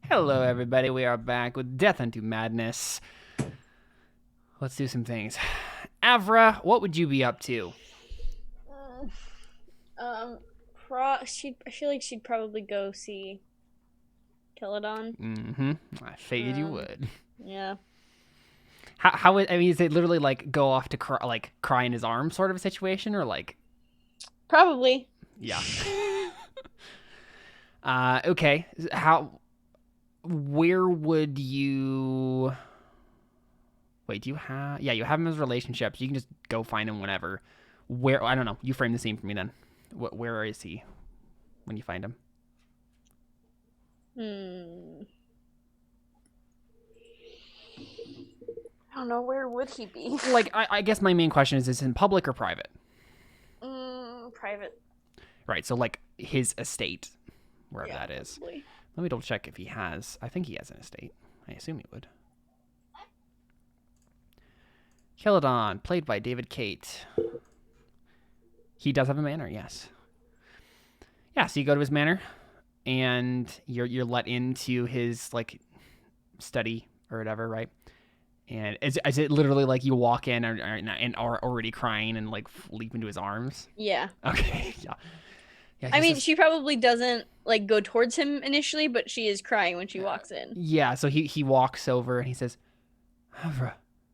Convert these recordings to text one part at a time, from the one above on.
Hello, everybody. We are back with Death Unto Madness. Let's do some things. Avra, what would you be up to? I feel like she'd probably go see Celadon. Mm-hmm. I figured you Um, would. yeah, Is it literally like go off to cry in his arms sort of a situation, or like, probably. yeah. Okay. Where would you? Wait, do you have? Yeah, you have him as relationships. You can just go find him whenever. Where? I don't know. You frame the scene for me then. Where is he when you find him? Hmm. I don't know, where would he be? Like, I guess my main question is in public or private? Private. Right, so like his estate, wherever Yeah, that is. probably. Let me double check if he has. I think he has an estate. I assume he would. Celadon, played by David Kate. He does have a manor, yes. Yeah, so you go to his manor, and you're let into his like study or whatever, right? And is it literally like you walk in and are already crying and like leap into his arms? Yeah. Okay, yeah, yeah. I He mean, says, she probably doesn't like go towards him initially, but she is crying when she walks in. yeah. So he walks over and he says, Avra,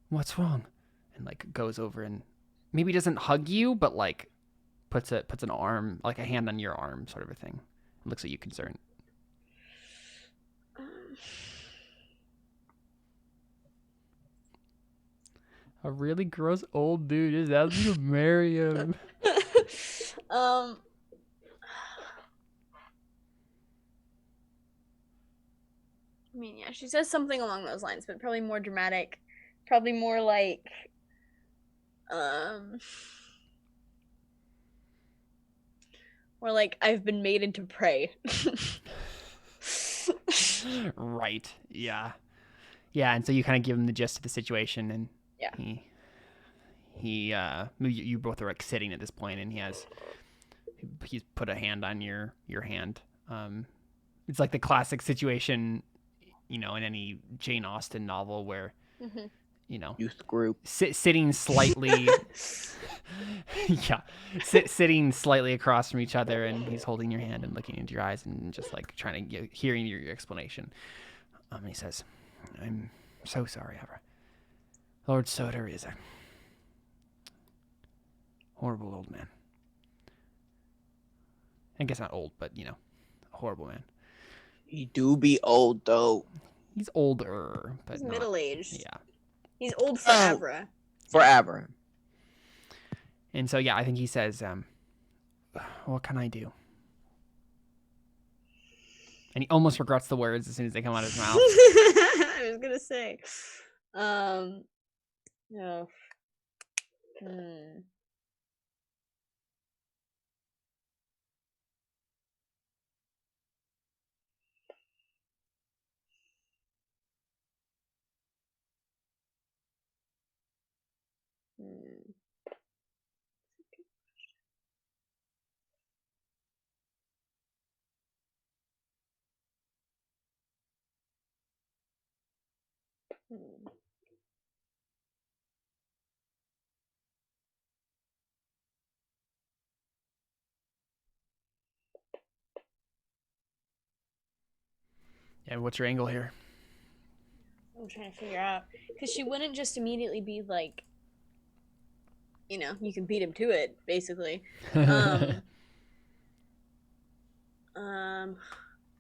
what's wrong? And like goes over and maybe doesn't hug you, but like puts an arm, like a hand on your arm, sort of a thing. It looks at you concerned. Um, A really gross old dude just asked me to marry him. um, I mean, yeah, she says something along those lines, but probably more dramatic. Probably more like, um, more like I've been made into prey. Right. Yeah. Yeah. And so you kind of give him the gist of the situation, and Yeah. you both are like sitting at this point, and he's put a hand on your hand. It's like the classic situation, in any Jane Austen novel where Mhm. Youth group. sitting slightly, yeah, sitting slightly across from each other, and he's holding your hand and looking into your eyes and just like trying to hearing your explanation. He says, "I'm so sorry, Ever. Lord Soder is a horrible old man. I guess not old, but a horrible man. He do be old though. He's older, but He's not middle-aged. yeah. He's old forever. Forever. And so yeah, I think he says, what can I do?" And he almost regrets the words as soon as they come out of his mouth. I was gonna say, no. Hmm. Hmm. Hmm. And what's your angle here? I'm trying to figure out because she wouldn't just immediately be like, you can beat him to it, basically. Um, um,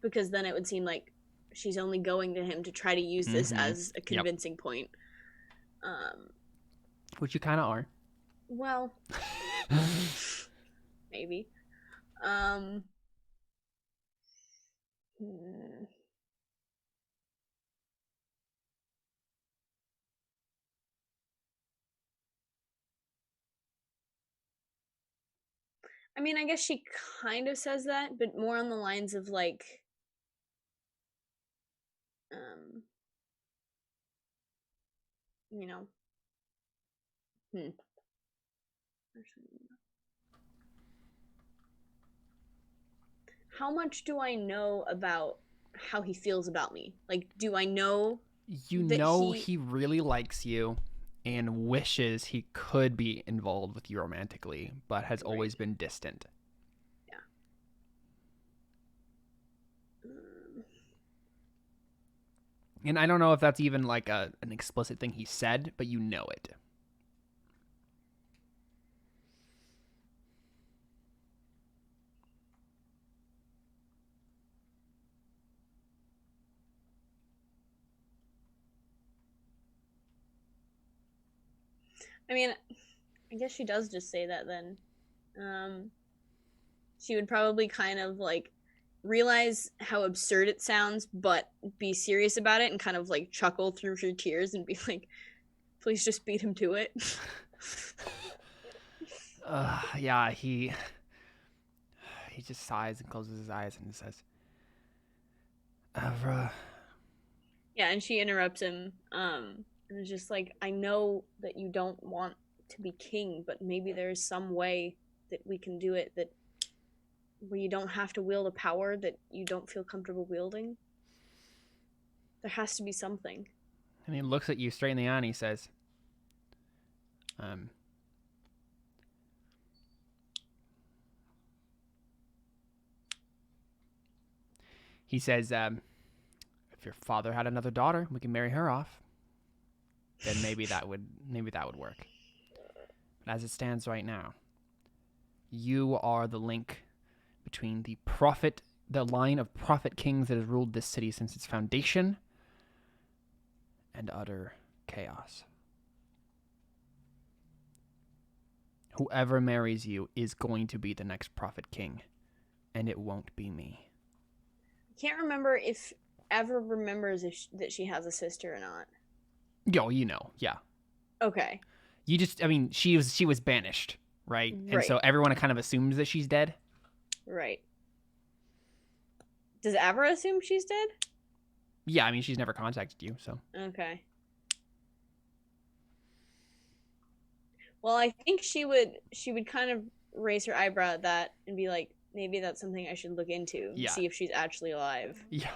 because then it would seem like she's only going to him to try to use this as a Yep. convincing point. Um, Which you kind of are. well, maybe. Hmm. I mean, I guess she kind of says that, but more on the lines of like, um, you know, hmm. How much do I know about how he feels about me. Like, do I know You that know he really likes you and wishes he could be involved with you romantically, but has always been distant. Yeah. And I don't know if that's even like an explicit thing he said, but you know it. I mean, I guess she does just say that then. She would probably kind of like realize how absurd it sounds, but be serious about it and kind of like chuckle through her tears and be like, please just beat him to it. Yeah, he just sighs and closes his eyes and says, Avra. Yeah, and she interrupts him, and is just like, I know that you don't want to be king, but maybe there's some way that we can do it that where you don't have to wield a power that you don't feel comfortable wielding. There has to be something. And he looks at you straight in the eye and he says, if your father had another daughter, we can marry her off. Then maybe that would work. But as it stands right now, you are the link between the line of prophet kings that has ruled this city since its foundation, and utter chaos. Whoever marries you is going to be the next prophet king, and it won't be me. I can't remember if ever remembers that she has a sister or not. Yo, you know, yeah. Okay. You just, I mean, she was banished, right? And so everyone kind of assumes that she's dead. Right. Does Avra assume she's dead? Yeah, I mean, she's never contacted you, so. Okay. Well, I think she would kind of raise her eyebrow at that and be like, maybe that's something I should look into and see if she's actually alive. Yeah.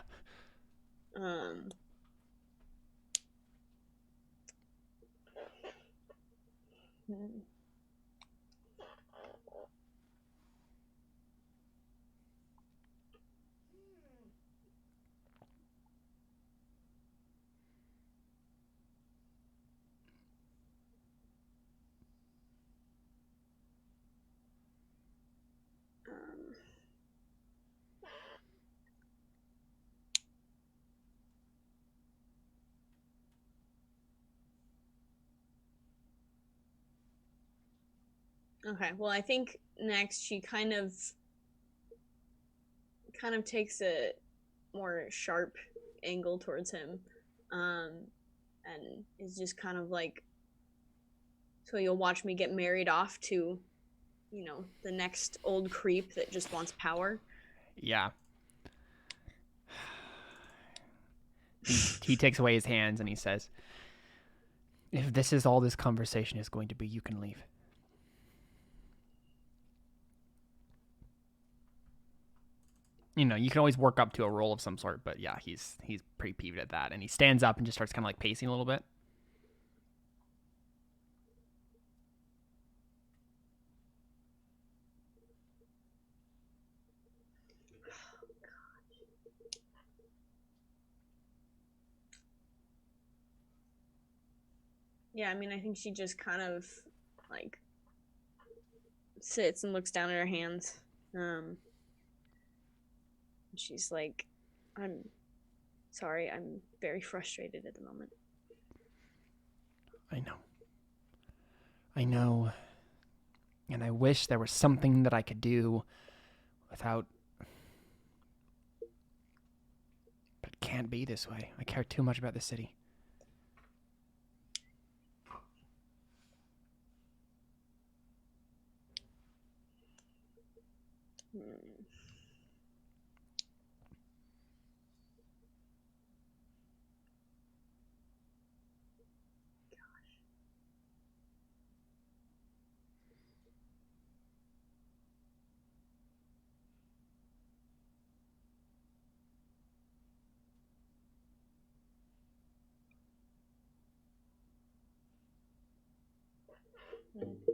Okay, well, I think next she kind of takes a more sharp angle towards him, and is just kind of like, so you'll watch me get married off to, the next old creep that just wants power. Yeah. He takes away his hands and he says, if this is all this conversation is going to be, you can leave. You know, you can always work up to a role of some sort, but yeah, he's pretty peeved at that. And he stands up and just starts kind of like pacing a little bit. Yeah, I mean, I think she just kind of, like, sits and looks down at her hands. She's like, I'm sorry, I'm very frustrated at the moment. I know. And I wish there was something that I could do without... But it can't be this way. I care too much about the city.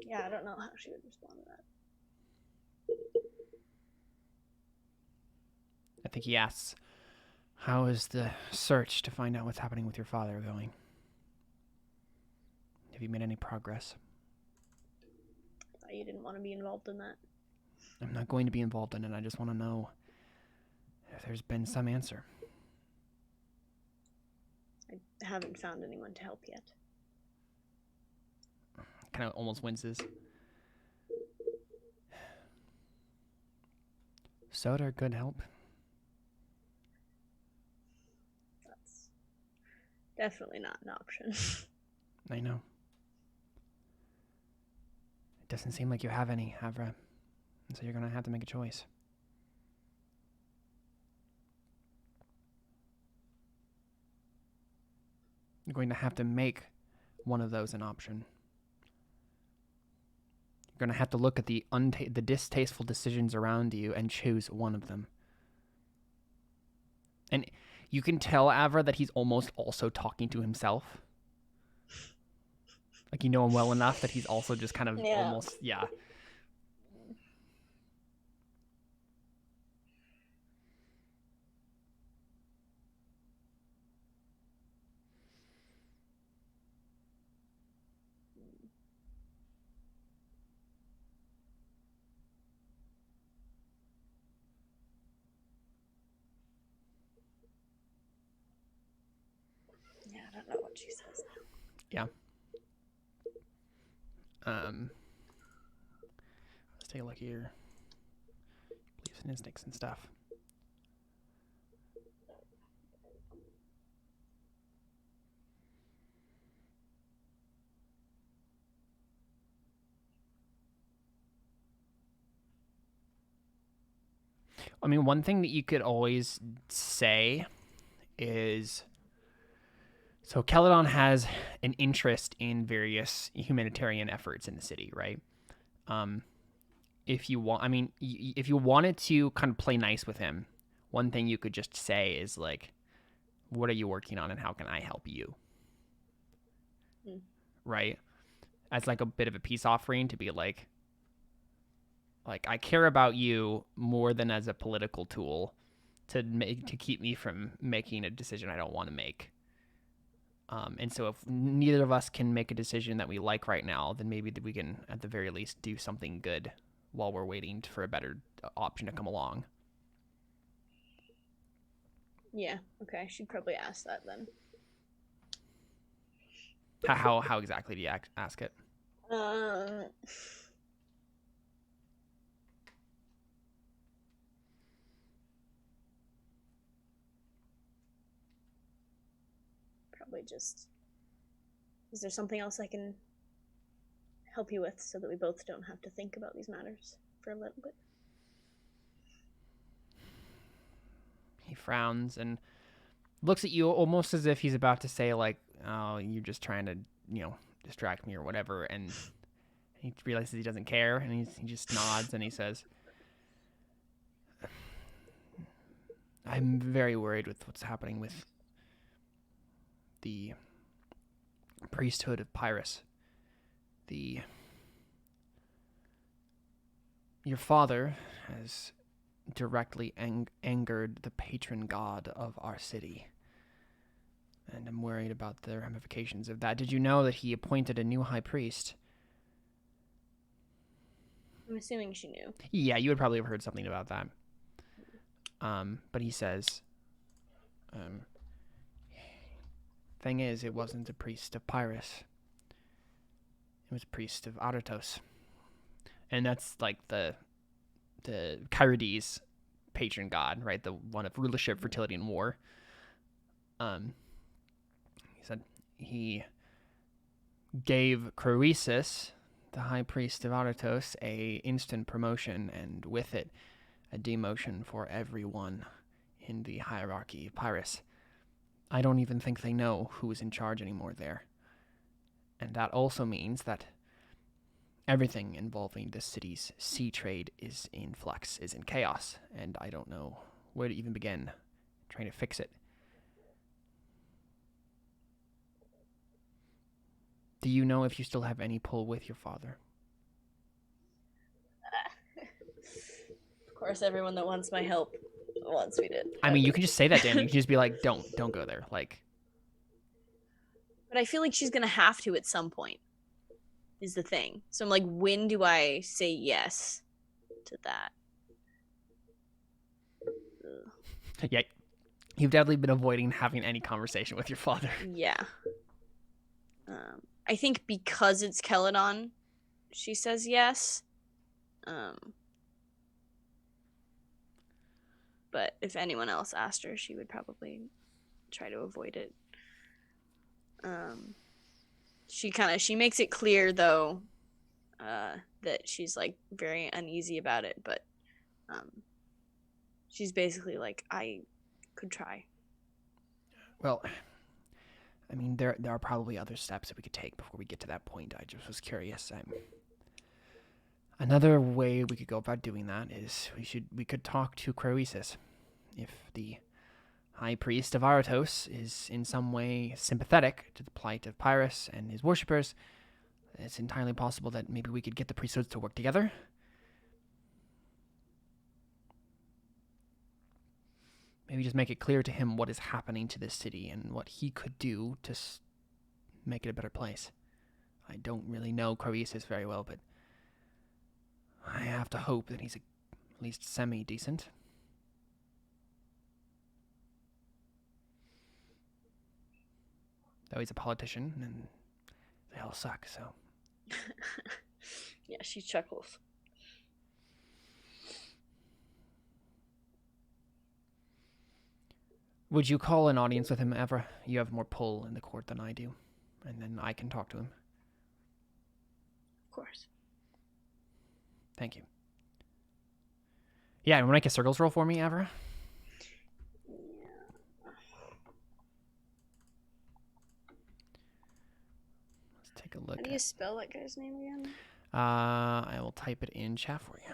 Yeah, I don't know how she would respond to that. I think he asks, how is the search to find out what's happening with your father going? Have you made any progress? I thought you didn't want to be involved in that. I'm not going to be involved in it. I just want to know if there's been some answer. I haven't found anyone to help yet. Kind of almost winces. Soda could help. That's definitely not an option. I know. It doesn't seem like you have any, Havra. And so you're going to have to make a choice. You're going to have to make one of those an option. You're going to have to look at the distasteful decisions around you and choose one of them. And you can tell, Avra, that he's almost also talking to himself. Like, you know him well enough that he's also just kind of almost, yeah. Yeah, I don't know what she says now. Yeah. Let's take a look here. Beliefs and instincts and stuff. I mean, one thing that you could always say is, so Celadon has an interest in various humanitarian efforts in the city, right? If you want, I mean, if you wanted to kind of play nice with him, one thing you could just say is like, what are you working on and how can I help you? Right? As like a bit of a peace offering to be like I care about you more than as a political tool to keep me from making a decision I don't want to make. And so if neither of us can make a decision that we like right now, then maybe we can at the very least do something good while we're waiting for a better option to come along. Yeah, okay, I should probably ask that then. How exactly do you ask it? Probably just, is there something else I can help you with so that we both don't have to think about these matters for a little bit? He frowns and looks at you almost as if he's about to say like, oh, you're just trying to, distract me or whatever. And he realizes he doesn't care and he just nods and he says, I'm very worried with what's happening with the priesthood of Pyrrhus. Your father has directly angered the patron god of our city. And I'm worried about the ramifications of that. Did you know that he appointed a new high priest? I'm assuming she knew. Yeah, you would probably have heard something about that. But he says, thing is, it wasn't a priest of Pyrrhus. It was a priest of Aratos. And that's like the Kyrides patron god, right? The one of rulership, fertility, and war. He said he gave Croesus, the high priest of Aratos, a instant promotion, and with it, a demotion for everyone in the hierarchy of Pyrrhus. I don't even think they know who is in charge anymore there. And that also means that everything involving the city's sea trade is in flux, is in chaos, and I don't know where to even begin trying to fix it. Do you know if you still have any pull with your father? Of course, everyone that wants my help wants me to. I mean, you can just say that to him. You can just be like, don't go there. Like, But I feel like she's gonna have to at some point. Is the thing. So I'm like, when do I say yes to that? Ugh. yeah, you've definitely been avoiding having any conversation with your father. Yeah. I think because it's Celadon, she says yes. But if anyone else asked her, she would probably try to avoid it. She makes it clear though that she's like very uneasy about it, but she's basically like, I could try. Well, I mean, there are probably other steps that we could take before we get to that point. I just was curious. Another way we could go about doing that is we could talk to Croesus. If the High Priest of Aratos is in some way sympathetic to the plight of Pyrrhus and his worshippers, it's entirely possible that maybe we could get the priesthoods to work together. Maybe just make it clear to him what is happening to this city and what he could do to make it a better place. I don't really know Croesus very well, but I have to hope that he's at least semi-decent. Though he's a politician, and they all suck, so... Yeah, she chuckles. Would you call an audience with him ever? You have more pull in the court than I do, and then I can talk to him. Of course. Thank you. Yeah, you want to make a circles roll for me, Avra? Let's take a look. How do you spell that guy's name again? I will type it in chat for you.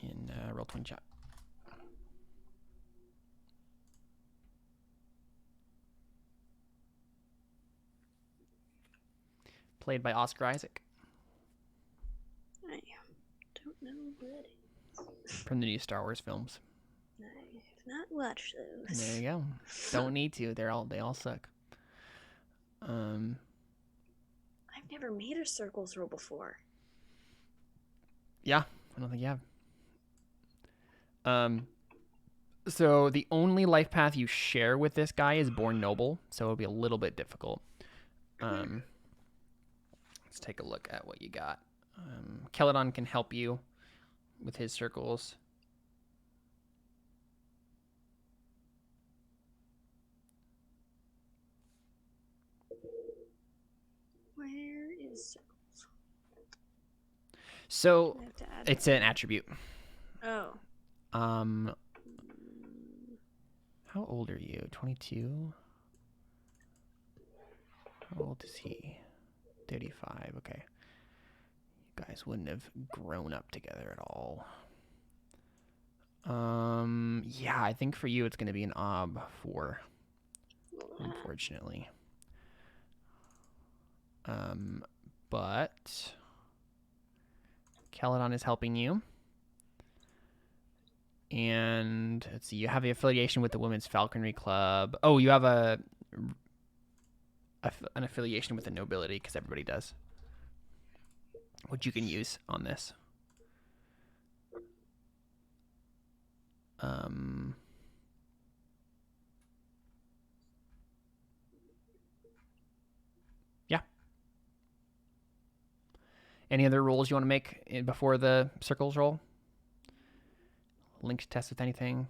In Roll20 chat. Played by Oscar Isaac. I don't know what it is. From the new Star Wars films. I have not watched those. There you go. Don't need to. They all suck. I've never made a circles roll before. Yeah, I don't think you have. So the only life path you share with this guy is Born Noble, so it'll be a little bit difficult. Let's take a look at what you got. Celadon can help you with his circles. Where is circles? So I have to add it's an attribute. Oh. How old are you? 22? How old is he? 35. Okay. You guys wouldn't have grown up together at all. Yeah, I think for you it's going to be an ob 4. Unfortunately. But Celadon is helping you. And let's see, you have the affiliation with the Women's Falconry Club. Oh, you have an affiliation with the nobility, because everybody does. Which you can use on this. Yeah. Any other rolls you want to make before the circles roll? Linked test with anything?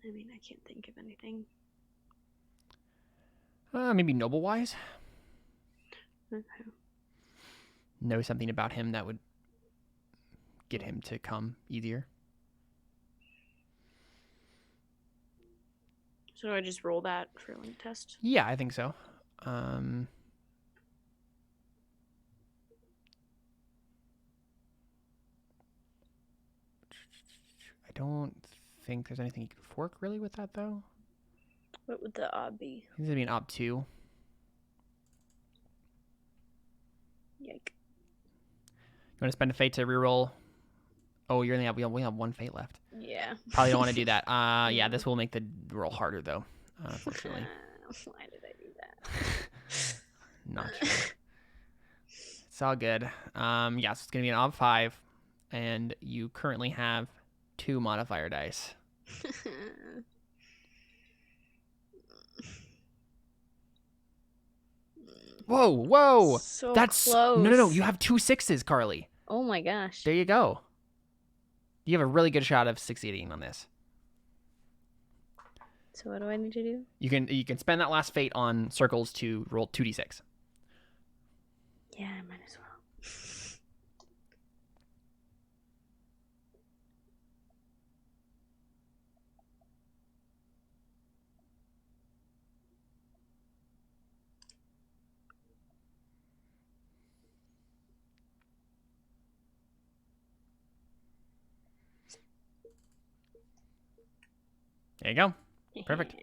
I mean, I can't think of anything. Maybe noble-wise? Okay. Know something about him that would get him to come easier? So do I just roll that for link test? Yeah, I think so. I don't think there's anything you can fork really with that though. What would the ob be? He's gonna be an ob 2. You Yike. want to spend a fate to reroll? Oh, you're in the ob. We have 1 fate left. Yeah. Probably don't want to do that. Yeah, this will make the roll harder though. Unfortunately. Why did I do that? Not sure. It's all good. Yeah, so it's gonna be an ob 5, and you currently have 2 modifier dice. Whoa! So That's close. no. You have 2 6s, Carly. Oh my gosh. There you go. You have a really good shot of succeeding on this. So what do I need to do? You can spend that last fate on circles to roll 2d6. Yeah, I might as well. There you go. Perfect.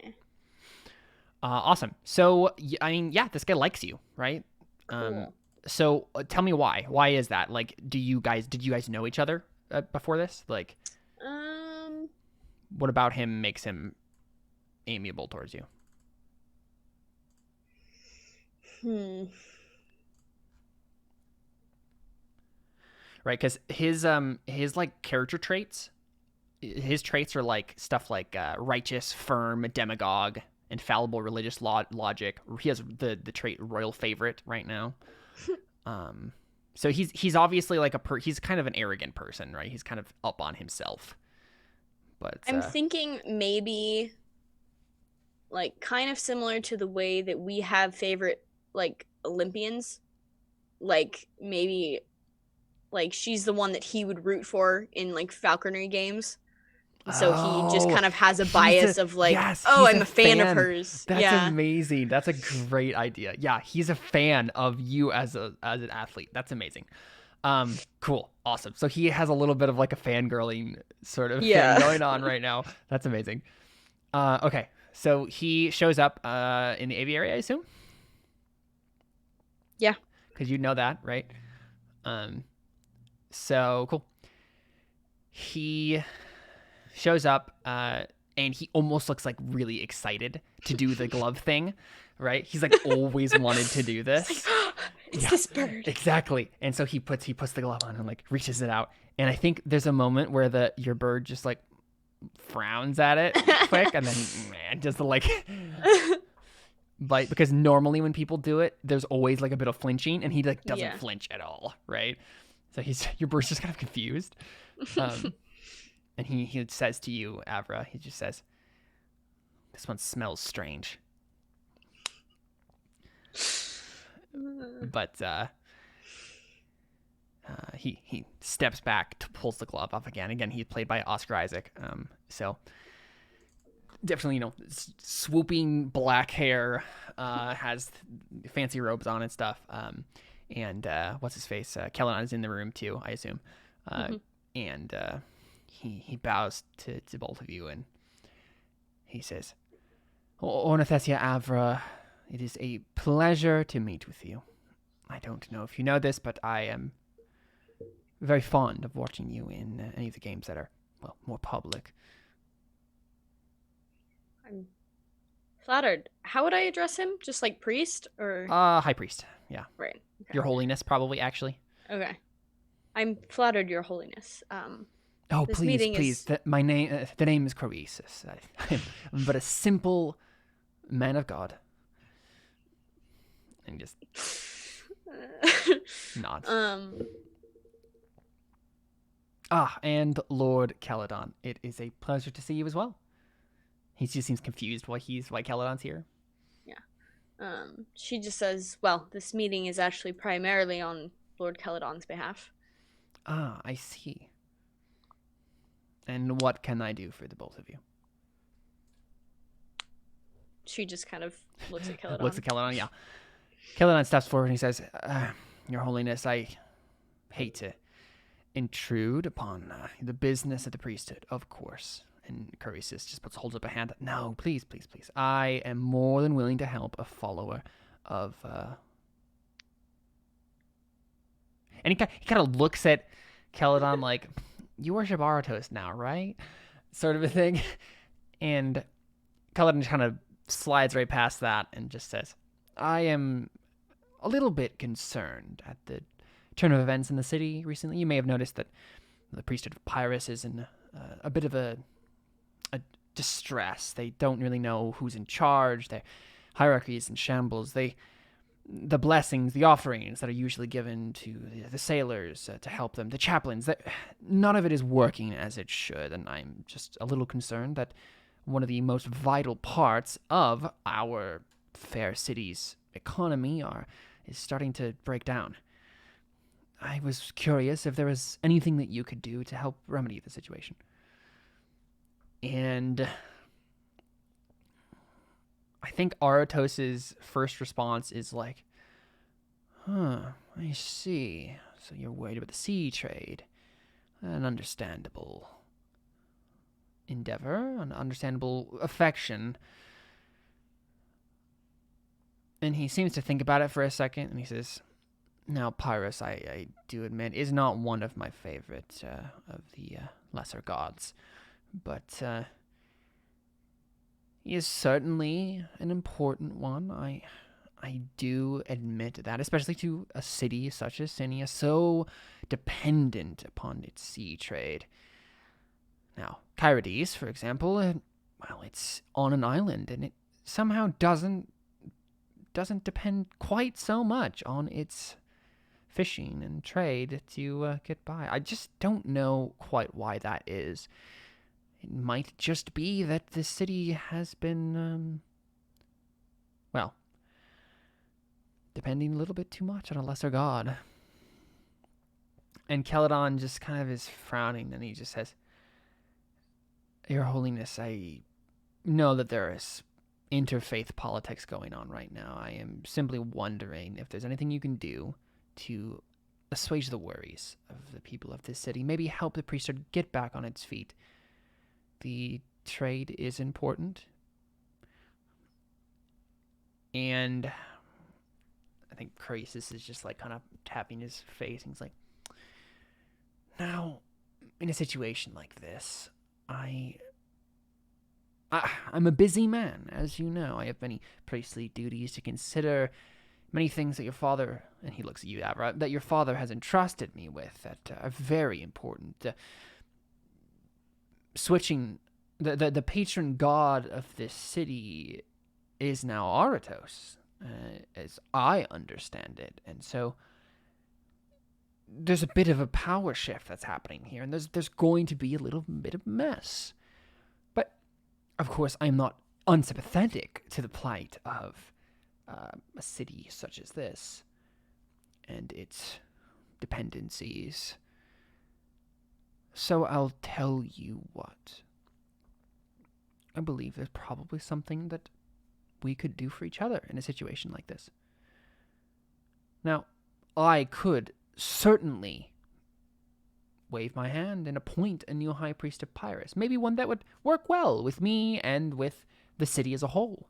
Awesome. So, I mean, yeah, this guy likes you, right? Cool. So tell me why. Why is that? Like, did you guys know each other before this? Like, what about him makes him amiable towards you? Right, because his like character traits, his traits are like stuff like righteous, firm, demagogue, infallible religious logic. He has the trait royal favorite right now. So he's obviously like he's kind of an arrogant person, right? He's kind of up on himself. But I'm thinking maybe like kind of similar to the way that we have favorite like Olympians. Like maybe like she's the one that he would root for in like falconry games. So he just kind of has a bias of like, yes, oh, he's I'm a fan of hers. That's amazing. That's a great idea. Yeah, he's a fan of you as an athlete. That's amazing. Cool, awesome. So he has a little bit of like a fangirling sort of thing going on right now. That's amazing. Okay, so he shows up in the aviary, I assume. Yeah, because you know that, right? So cool. He shows up and he almost looks like really excited to do the glove thing, right? He's like always wanted to do this. It's, like, it's this bird. Exactly. And so he puts the glove on and like reaches it out. And I think there's a moment where your bird just like frowns at it quick and then just like bite, because normally when people do it, there's always like a bit of flinching, and he like doesn't flinch at all, right? So your bird's just kind of confused. And he says to you, Avra, he just says, "This one smells strange." But he steps back, pulls the glove off again. Again, he's played by Oscar Isaac. So definitely, swooping black hair, has fancy robes on and stuff. And what's his face? Kellan is in the room too, I assume. And he bows to both of you, and he says, "Ornithessia Avra, it is a pleasure to meet with you. I don't know if you know this, but I am very fond of watching you in any of the games that are, well, more public." I'm flattered. How would I address him? Just like priest or? High priest. Yeah. Right. Okay. Your Holiness, probably, actually. Okay. I'm flattered, Your Holiness. Oh, please. The name is Croesus. I am but a simple man of God. And just nods. And Lord Caledon, it is a pleasure to see you as well. He just seems confused why Caledon's here. Yeah. She just says, well, this meeting is actually primarily on Lord Caledon's behalf. Ah, I see. And what can I do for the both of you? She just kind of looks at Caledon. Yeah. Caledon steps forward and he says, "Your Holiness, I hate to intrude upon the business of the priesthood, of course. And Curious just holds up a hand. No, please, please, please. I am more than willing to help a follower of... And he kind of looks at Caledon like, you worship Aratos now, right? Sort of a thing. And Caledon kind of slides right past that and just says, I am a little bit concerned at the turn of events in the city recently. You may have noticed that the priesthood of Pyrrhus is in a bit of a distress. They don't really know who's in charge. Their hierarchy is in shambles. The blessings, the offerings that are usually given to the sailors to help them, the chaplains, none of it is working as it should, and I'm just a little concerned that one of the most vital parts of our fair city's economy is starting to break down. I was curious if there was anything that you could do to help remedy the situation. And I think Aratos's first response is like, I see. So you're worried about the sea trade. An understandable endeavor, an understandable affection. And he seems to think about it for a second, and he says, now, Pyrrhus, I do admit, is not one of my favorite of the lesser gods. But he is certainly an important one. I do admit that, especially to a city such as Sinia, so dependent upon its sea trade. Now, Kyrides, for example, well, it's on an island, and it somehow doesn't depend quite so much on its fishing and trade to get by. I just don't know quite why that is. It might just be that the city has been, depending a little bit too much on a lesser god. And Caledon just kind of is frowning, and he just says, Your Holiness, I know that there is interfaith politics going on right now. I am simply wondering if there's anything you can do to assuage the worries of the people of this city. Maybe help the priesthood get back on its feet. The trade is important. And I think Croesus is just like kind of tapping his face, and he's like, now, in a situation like this, I'm a busy man, as you know. I have many priestly duties to consider, many things that your father, and he looks at you, Avra, that your father has entrusted me with that are very important. Switching, the patron god of this city is now Aratos, as I understand it, and so there's a bit of a power shift that's happening here, and there's going to be a little bit of mess. But, of course, I'm not unsympathetic to the plight of a city such as this and its dependencies. So I'll tell you what. I believe there's probably something that we could do for each other in a situation like this. Now, I could certainly wave my hand and appoint a new high priest of Pyrrhus, maybe one that would work well with me and with the city as a whole.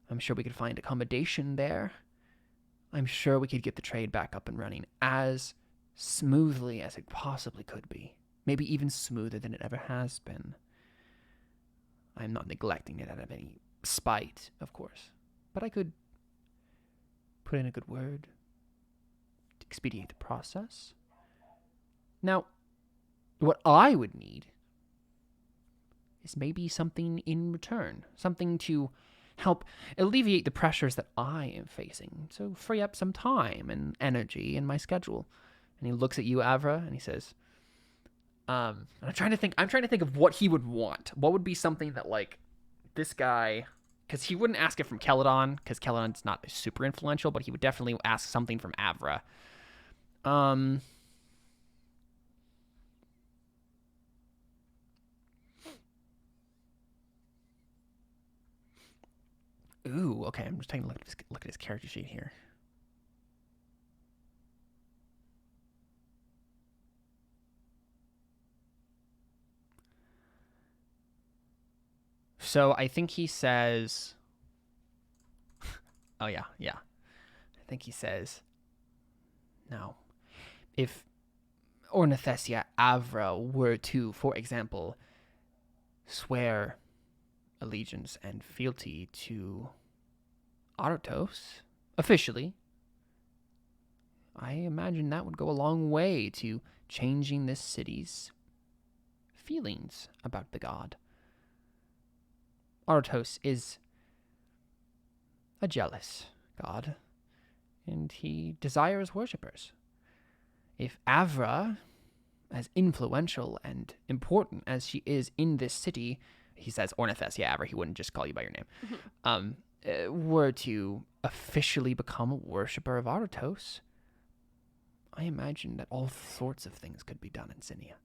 I'm sure we could find accommodation there. I'm sure we could get the trade back up and running as smoothly as it possibly could be. Maybe even smoother than it ever has been. I'm not neglecting it out of any spite, of course. But I could put in a good word to expedite the process. Now, what I would need is maybe something in return. Something to help alleviate the pressures that I am facing. So free up some time and energy in my schedule. And he looks at you, Avra, and he says, and I'm trying to think of what he would want. What would be something that, like, this guy, because he wouldn't ask it from Caledon, because Caledon's not super influential, but he would definitely ask something from Avra. Ooh, okay, I'm just taking a look at his character sheet here. So I think he says, oh, yeah. I think he says, now, if Ornithessia Avra were to, for example, swear allegiance and fealty to Aratos, officially, I imagine that would go a long way to changing this city's feelings about the god. Aratos is a jealous god, and he desires worshippers. If Avra, as influential and important as she is in this city, he says Ornithessia Avra, he wouldn't just call you by your name, were to officially become a worshipper of Aratos, I imagine that all sorts of things could be done in Sinia.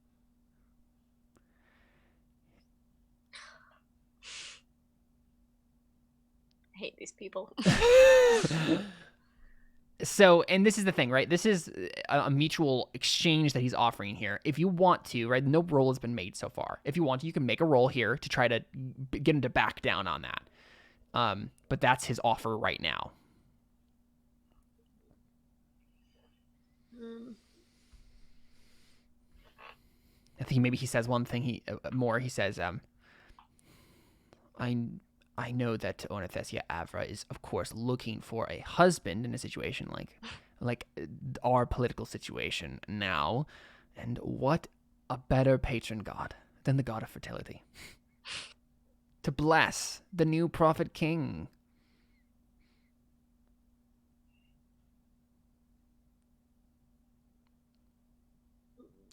I hate these people. So, and this is the thing, right? This is a mutual exchange that he's offering here. If you want to, right? No roll has been made so far. If you want to, you can make a roll here to try to get him to back down on that. But that's his offer right now. I think maybe he says one thing more. He says, I know that Ornithessia Avra is, of course, looking for a husband in a situation like our political situation now. And what a better patron god than the god of fertility to bless the new prophet king.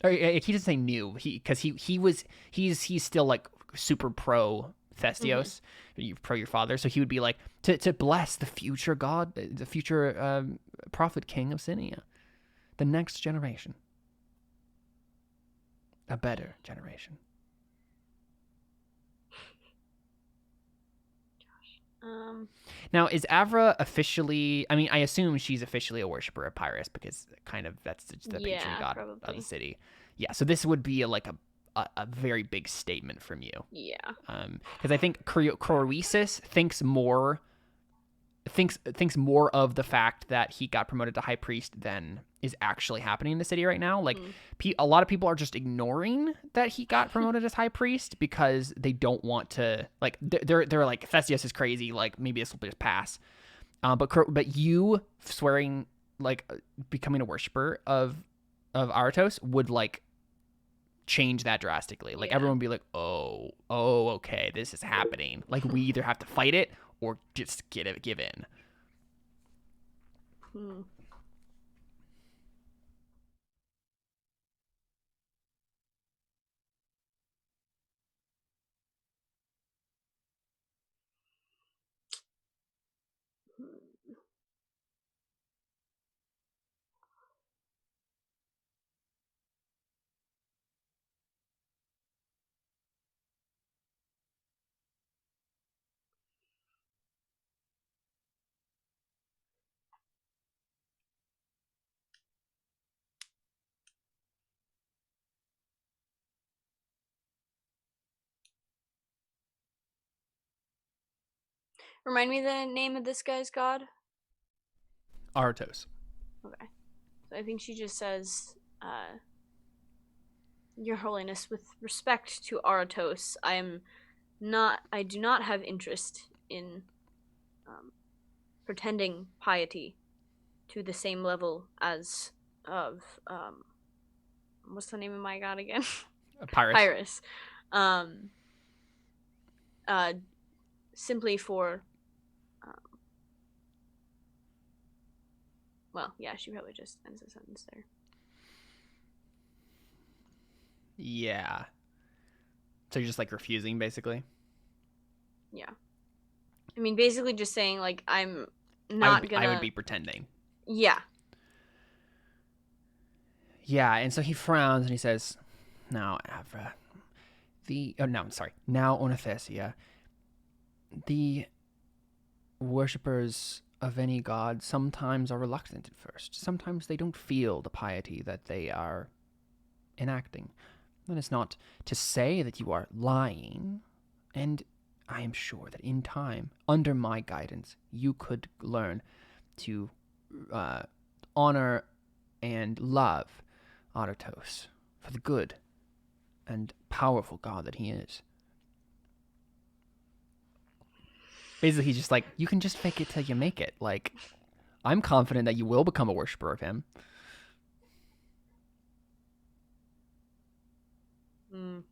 Or, he doesn't say new, because he's still like super pro Thestios, pro your father. So he would be like to bless the future god, the future prophet king of Sinia, the next generation, a better generation. Now, is Avra officially? I mean, I assume she's officially a worshiper of Pyrrhus, because kind of that's the patron god of the city. Yeah, so this would be a very big statement from you. Yeah. Because I think Croesus thinks more of the fact that he got promoted to high priest than is actually happening in the city right now. Like, a lot of people are just ignoring that he got promoted as high priest because they don't want to, like, they're like, Thestios is crazy, like, maybe this will just pass. But you swearing, like, becoming a worshiper of Aratos would, like, change that drastically. Like, everyone would be like, oh, okay, this is happening. Like, we either have to fight it or just give in. Remind me the name of this guy's god? Aratos. Okay. So I think she just says, Your Holiness, with respect to Aratos, I do not have interest in pretending piety to the same level as of what's the name of my god again? Pyrrhus. Simply for well, yeah, she probably just ends the sentence there. Yeah. So you're just, like, refusing, basically? Yeah. I mean, basically just saying, like, I'm not gonna... I would be pretending. Yeah. Yeah, and so he frowns and he says, now, Avra, now, Ornithessia, the worshippers of any god sometimes are reluctant at first. Sometimes they don't feel the piety that they are enacting. That is not to say that you are lying, and I am sure that in time, under my guidance, you could learn to honor and love Aratos for the good and powerful god that he is. Basically, he's just like, you can just fake it till you make it. Like, I'm confident that you will become a worshiper of him. Mm.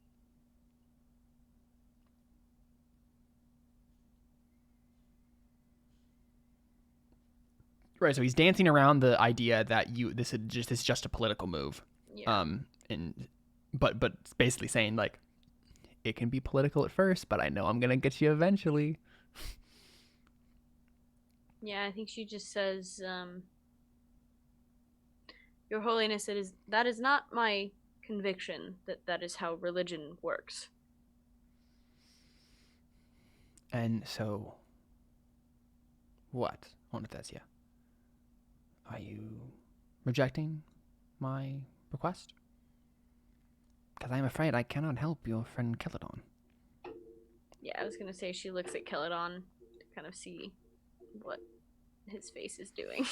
Right, so he's dancing around the idea that this is just a political move. Yeah. But it's basically saying like, it can be political at first, but I know I'm gonna get you eventually. Yeah, I think she just says, Your Holiness, that is not my conviction that is how religion works. And so, what, Thestia? Are you rejecting my request? Because I'm afraid I cannot help your friend Celadon. Yeah, I was gonna say she looks at Celadon to kind of see what his face is doing.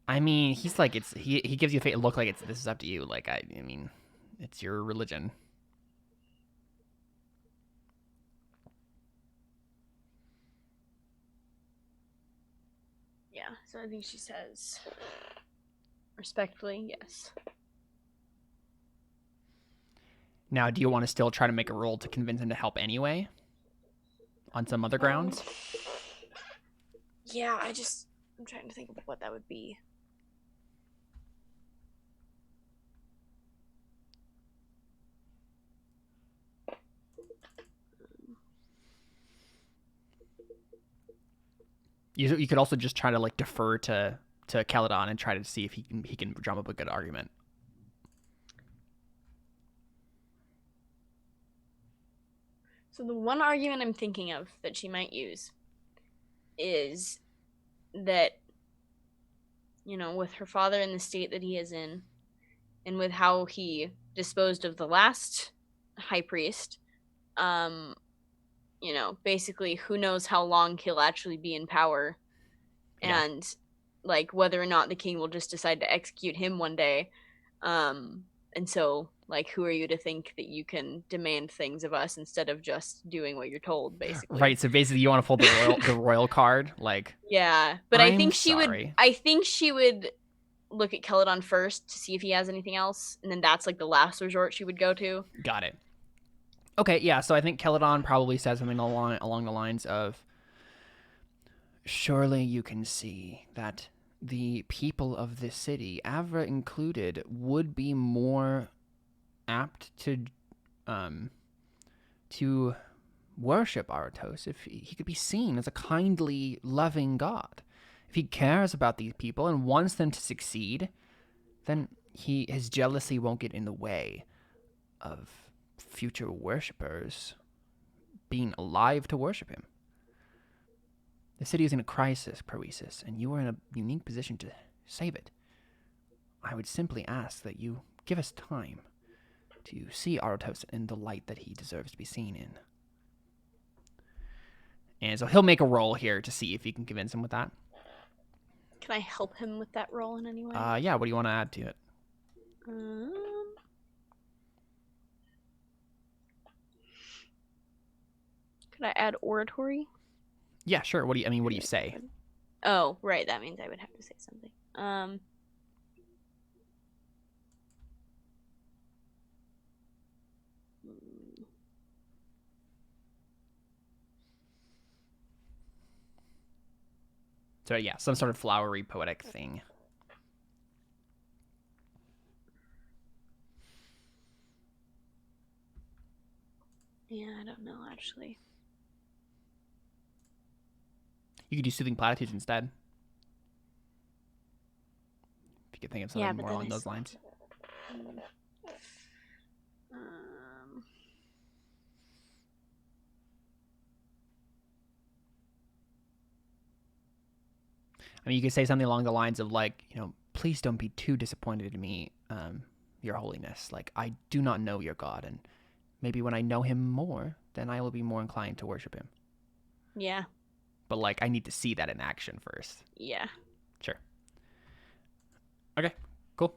I mean, he's like, he gives you a look like this is up to you. Like, I mean, it's your religion. Yeah, so I think she says, respectfully, yes. Now, do you want to still try to make a roll to convince him to help anyway? On some other grounds? Yeah, I'm trying to think of what that would be. You could also just try to like defer to Celadon and try to see if he can drum up a good argument. So the one argument I'm thinking of that she might use is that, with her father in the state that he is in, and with how he disposed of the last high priest, basically who knows how long he'll actually be in power, and like whether or not the king will just decide to execute him one day. And so, like, who are you to think that you can demand things of us instead of just doing what you're told, basically? Right. So basically, you want to pull the royal card, like. Yeah, but I think she sorry. would look at Celadon first to see if he has anything else, and then that's like the last resort she would go to. Got it. Okay, yeah. So I think Celadon probably says something along the lines of, "Surely you can see that the people of this city, Avra included, would be more apt to worship Aratos if he could be seen as a kindly, loving god. If he cares about these people and wants them to succeed, then his jealousy won't get in the way of future worshippers being alive to worship him. The city is in a crisis, Proesus, and you are in a unique position to save it. I would simply ask that you give us time to see Aratos in the light that he deserves to be seen in." And so he'll make a roll here to see if you can convince him with that. Can I help him with that role in any way? Yeah, what do you want to add to it? Could I add oratory? Yeah, sure. What do you say? Oh, right. That means I would have to say something. So yeah, some sort of flowery, poetic thing. Yeah, I don't know, actually. You could do soothing platitudes instead. If you could think of something more along those lines. I mean, you could say something along the lines of like, please don't be too disappointed in me, Your Holiness. Like, I do not know your God, and maybe when I know him more, then I will be more inclined to worship him. Yeah. But like, I need to see that in action first. Yeah. Sure. Okay. Cool.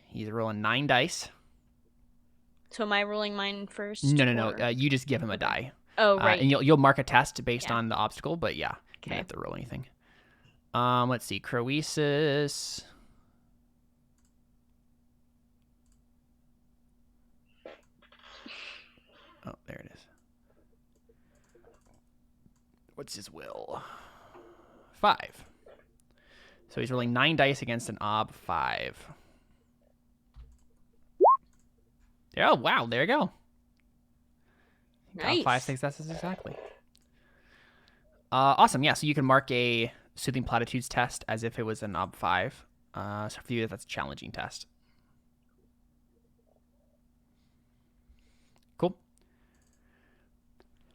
He's rolling 9 dice. So am I rolling mine first? No. or- You just give him a die. Oh, right. And you'll mark a test based Yeah. on the obstacle, but yeah, you don't Okay. have to roll anything. Let's see. Croesus. Oh, there it is. What's his will? 5. So he's rolling 9 dice against an ob 5. Oh, wow. There you go. Nice. Got 5 successes exactly. Awesome. Yeah, so you can mark a soothing platitudes test as if it was an ob 5. So for you, that's a challenging test. Cool.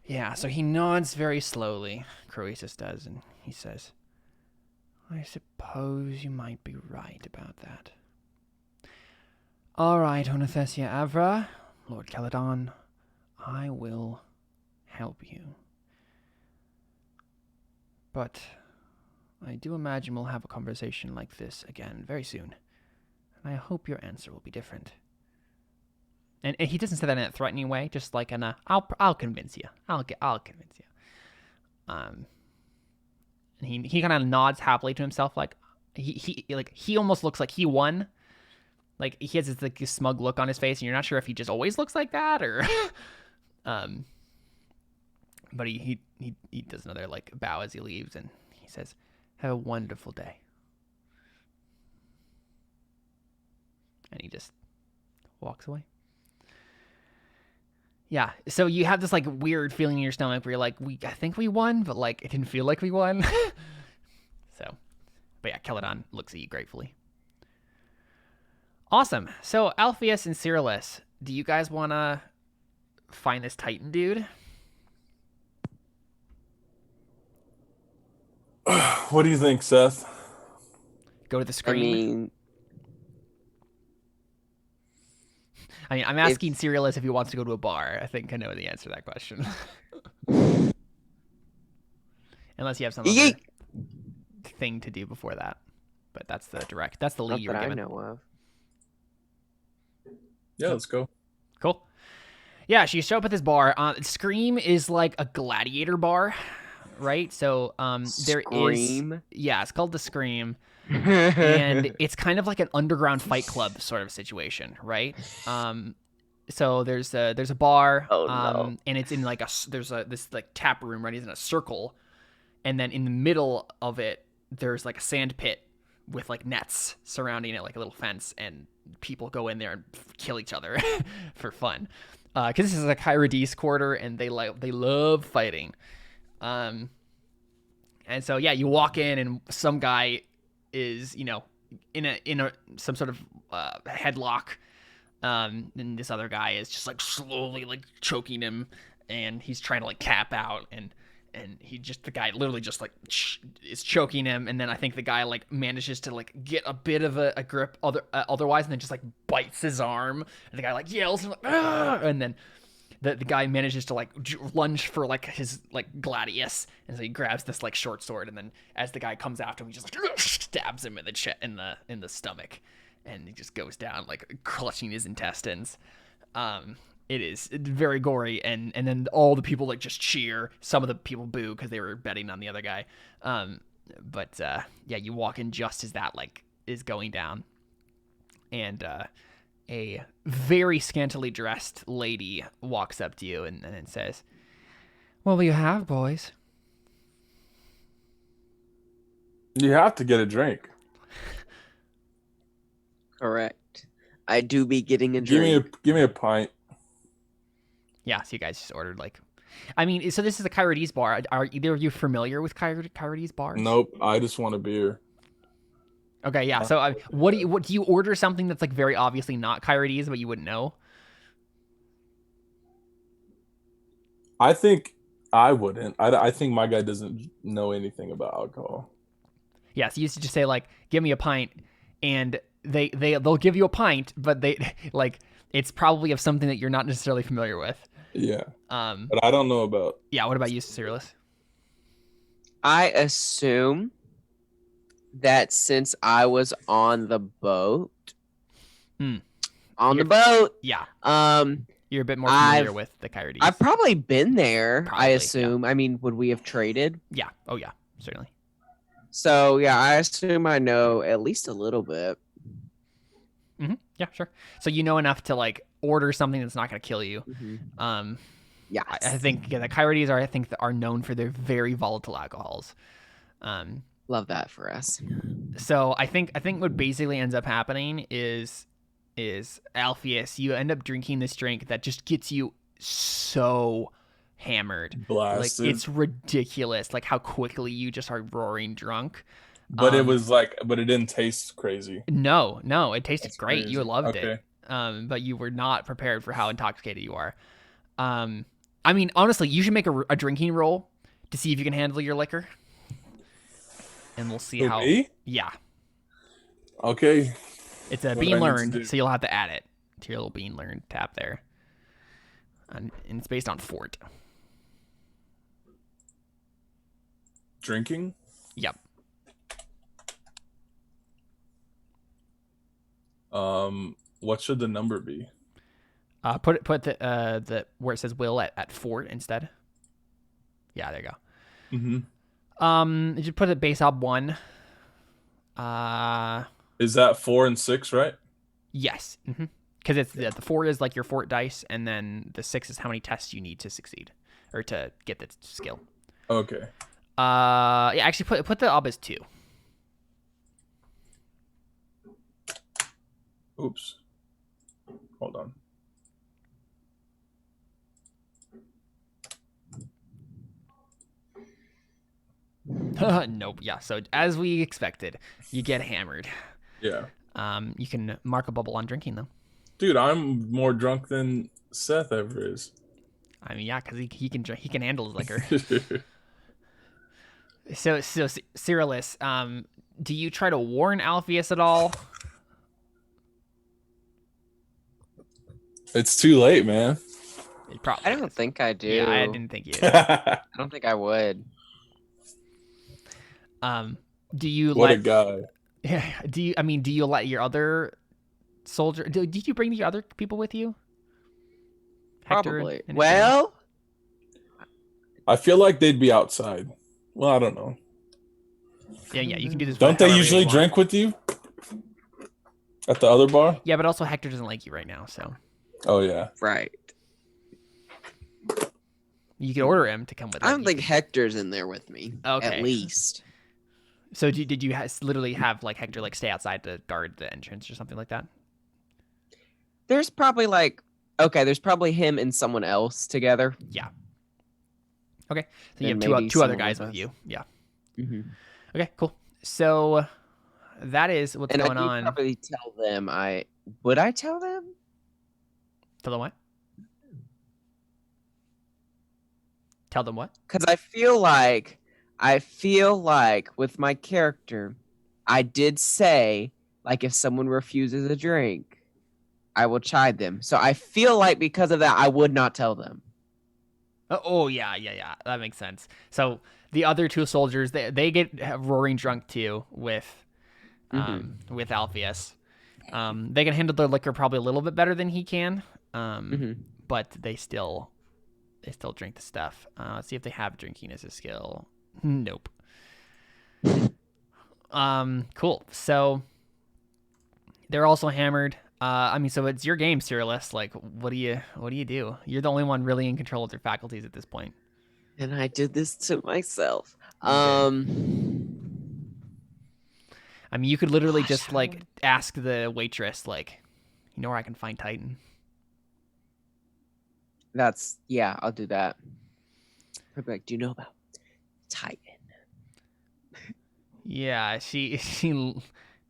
Yeah, so he nods very slowly, Croesus does, and he says, I suppose you might be right about that. All right, Onothesia Avra, Lord Caledon, I will help you. But I do imagine we'll have a conversation like this again very soon, and I hope your answer will be different. And he doesn't say that in a threatening way, just like in a, I'll convince you. I'll convince you. And he kind of nods happily to himself, like he almost looks like he won. Like he has this like smug look on his face, and you're not sure if he just always looks like that or, but he does another like bow as he leaves, and he says, "Have a wonderful day." And he just walks away. Yeah, so you have this like weird feeling in your stomach where you're like, I think we won, but like it didn't feel like we won. So, but yeah, Caledon looks at you gratefully. Awesome. So Alpheus and Cyrillus, do you guys want to find this Titan dude? What do you think, Seth? Go to the screen. I mean, I'm asking Cyrillus if he wants to go to a bar. I think I know the answer to that question. Unless you have some other thing to do before that. But that's the lead you were given. I know of. Yeah, let's go. Cool. Yeah, so you show up at this bar. Scream is like a gladiator bar, right? So there is... Yeah, it's called the Scream. And it's kind of like an underground fight club sort of situation, right? So there's a bar, and it's in like this like tap room, right? It's in a circle, and then in the middle of it, there's like a sand pit with like nets surrounding it, like a little fence, and people go in there and kill each other for fun, because this is a Kyrides quarter, and they love fighting, and so yeah, you walk in, and some guy is, you know, in a some sort of headlock, and this other guy is just like slowly like choking him, and he's trying to like tap out, and the guy literally just like is choking him, and then I think the guy like manages to like get a bit of a grip otherwise, and then just like bites his arm, and the guy like yells and, like, and then the guy manages to like lunge for like his like gladius, and so he grabs this like short sword, and then as the guy comes after him, he just like stabs him in the stomach, and he just goes down like clutching his intestines. It is very gory, and then all the people like just cheer. Some of the people boo because they were betting on the other guy. But yeah, you walk in just as that like is going down, and a very scantily dressed lady walks up to you and says, "What will you have, boys?" You have to get a drink. Correct. I do be getting a drink. Give me a pint. Yeah, so you guys just ordered like, I mean, so this is a Kyrides bar. Are either of you familiar with Kyrides bars? Nope, I just want a beer. Okay, yeah. So what do you order something that's like very obviously not Kyrides, but you wouldn't know? I think I wouldn't. I think my guy doesn't know anything about alcohol. Yeah, so you used to just say like, "Give me a pint," and they'll give you a pint, but they like it's probably of something that you're not necessarily familiar with. Yeah, Um, but I don't know about. yeah. What about you, Cyrillus? I assume that since I was on the boat, Hmm. on the You're- boat, Yeah, um, you're a bit more familiar I've with the Coyotes. I've probably been there. Probably, I yeah. assume. I mean, would we have traded? Yeah. Oh yeah. Certainly. So yeah, I assume I know at least a little bit. Yeah. Sure. So you know enough to like order something that's not going to kill you. Um, Yes. I think the Coyotes are known for their very volatile alcohols. Love that for us. So I think what basically ends up happening is Alpheus, you end up drinking this drink that just gets you so hammered. Blasted. Like it's ridiculous like how quickly you just are roaring drunk. But it was like, but it didn't taste crazy. No, it tasted That's great. crazy. You loved Okay. it. But you were not prepared for how intoxicated you are. I mean, honestly, you should make a drinking roll to see if you can handle your liquor. And we'll see Who, how. me? Yeah. Okay. It's a What do bean I need to learned, do? so you'll have to add it to your little bean learned tab there. And it's based on fort. Drinking. Yep. What should the number be? Put the where it says will at fort instead. Yeah, there you go. You should put it base up 1. Is that 4 and 6, right? Yes. Because it's the 4 is like your fort dice, and then the 6 is how many tests you need to succeed or to get the skill. Okay. Yeah, actually put the ob as 2. Oops. Hold on. Nope. Yeah. So as we expected, you get hammered. Yeah. You can mark a bubble on drinking though. Dude, I'm more drunk than Seth ever is. I mean, yeah, because he can drink, he can handle his liquor. So Cyrillus, do you try to warn Alpheus at all? It's too late, man. It probably I don't is. think I do. Yeah, I didn't think you. I don't think I would. Do you What a let? guy. Yeah. Do you let your other soldier? Did you bring the other people with you? Hector Probably. and Well, I feel like they'd be outside. Well, I don't know. yeah, you can do this. Don't they however you usually want. drink with you at the other bar? Yeah, but also Hector doesn't like you right now, so Oh yeah. right. you could order him to come with. I don't think Hector's in there with me. Okay. At least. So did you literally have like Hector like stay outside to guard the entrance or something like that? There's probably there's probably him and someone else together. Yeah. Okay. So you And have maybe two other someone guys with with us. you. Yeah. Mm-hmm. Okay. Cool. So that is what's And going I on. probably tell them would I tell them? Tell them what? Tell them what? Because I feel like with my character, I did say like if someone refuses a drink, I will chide them. So I feel like because of that, I would not tell them. Oh yeah. That makes sense. So the other 2 soldiers, they get roaring drunk too with Alpheus. They can handle their liquor probably a little bit better than he can. But they still drink the stuff. Let's see if they have drinking as a skill. Nope. Cool. So they're also hammered. So it's your game, Cyrillus. Like, what do you do? You're the only one really in control of their faculties at this point. And I did this to myself. You could literally just like ask the waitress, like, you know where I can find Titan? I'll do that. I'd be like, do you know about Titan? Yeah, she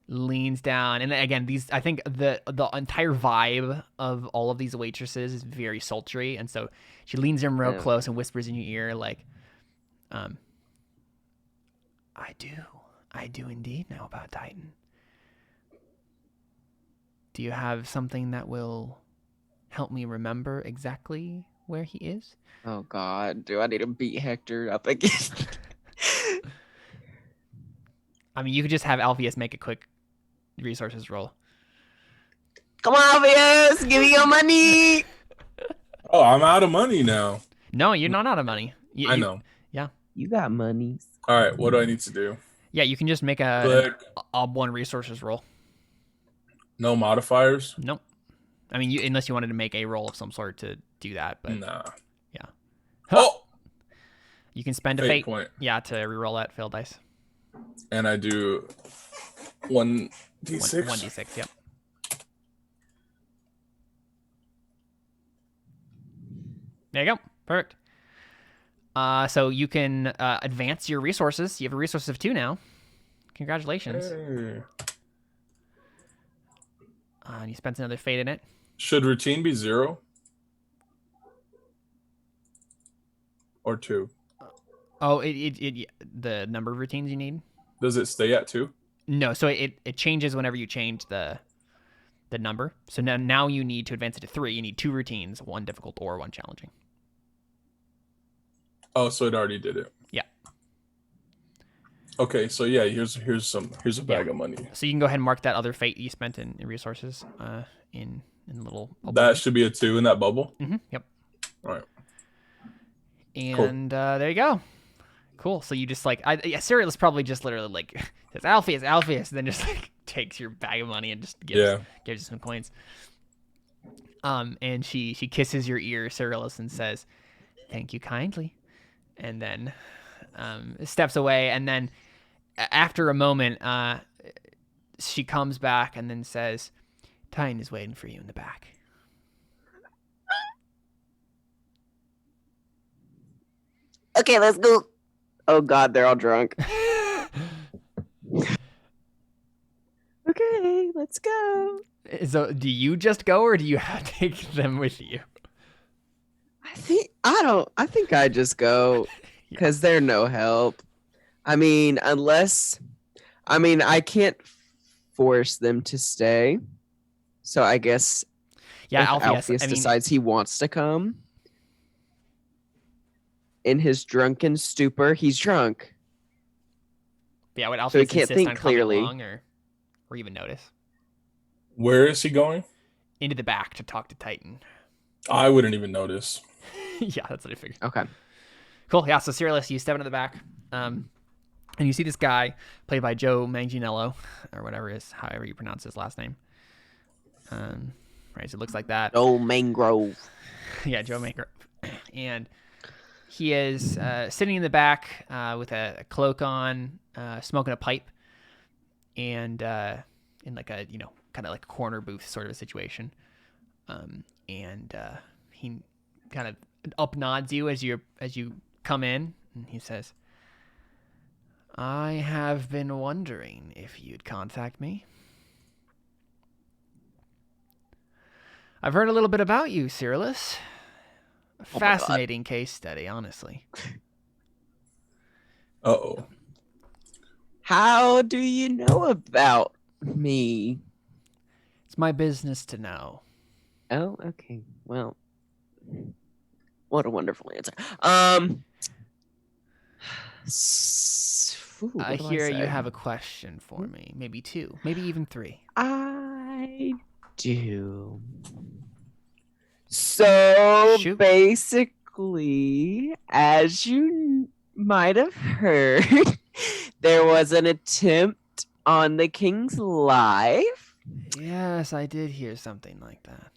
leans down, and again, I think the entire vibe of all of these waitresses is very sultry, and so she leans in real close and whispers in your ear, like, I do indeed know about Titan. Do you have something that will help me remember exactly where he is. Oh God, do I need to beat Hector up again? I mean, you could just have Alpheus make a quick resources roll. Come on, Alpheus, give me your money. Oh, I'm out of money now. No, you're not out of money. I know. Yeah. You got money. All right, what do I need to do? Yeah, you can just make a Click. one resources roll. No modifiers? Nope. I mean, unless you wanted to make a roll of some sort to do that, but Nah. yeah. Oh! You can spend a Fate fate point. Yeah, to reroll that failed dice. And I do 1d6? 1d6, yep. There you go. Perfect. So you can advance your resources. You have a resource of 2 now. Congratulations. Hey. And you spent another fate in it. Should routine be 0? Or 2? Oh, the number of routines you need? Does it stay at 2? No, so it changes whenever you change the number. So now you need to advance it to 3. You need 2 routines, 1 difficult or 1 challenging. Oh, so it already did it. Yeah. Okay, so yeah, here's a bag of money. So you can go ahead and mark that other fate you spent in resources in the little bubble. That should be a 2 in that bubble. Mm-hmm. Yep. All right. And there you go. Cool. So you just Cyrillus probably just literally like says Alpheus, and then just like takes your bag of money and just gives you some coins. And she kisses your ear, Cyrillus, and says, "Thank you kindly," and then steps away. And then after a moment, she comes back and then says, "Titan is waiting for you in the back." Okay, let's go. Oh God, they're all drunk. Okay, let's go. So do you just go, or do you have to take them with you? I think I just go because they're no help. I mean, I can't force them to stay. So I guess Yeah, if Alpheus decides he wants to come in his drunken stupor, he's drunk. Yeah, would Alpheus So he can't insist think on coming clearly. along or even notice? Where is he going? Into the back to talk to Titan. I wouldn't even notice. Yeah, that's what I figured. Okay. Cool. Yeah, so Cyrillus, you step into the back, and you see this guy played by Joe Manganiello, or whatever it is, however you pronounce his last name. Right, so it looks like that. Oh, Mangrove. Yeah, Joe Mangrove. And he is sitting in the back with a cloak on, smoking a pipe, and in like a, kind of like a corner booth sort of a situation. And he kind of up nods you as you come in, and he says, "I have been wondering if you'd contact me. I've heard a little bit about you, Cyrillus. Fascinating case study, honestly." Uh-oh. How do you know about me? It's my business to know. Oh, okay. Well, what a wonderful answer. I hear you have a question for me. Maybe 2, maybe even 3. I do. So Shoot. basically, as you might have heard, there was an attempt on the king's life. Yes, I did hear something like that.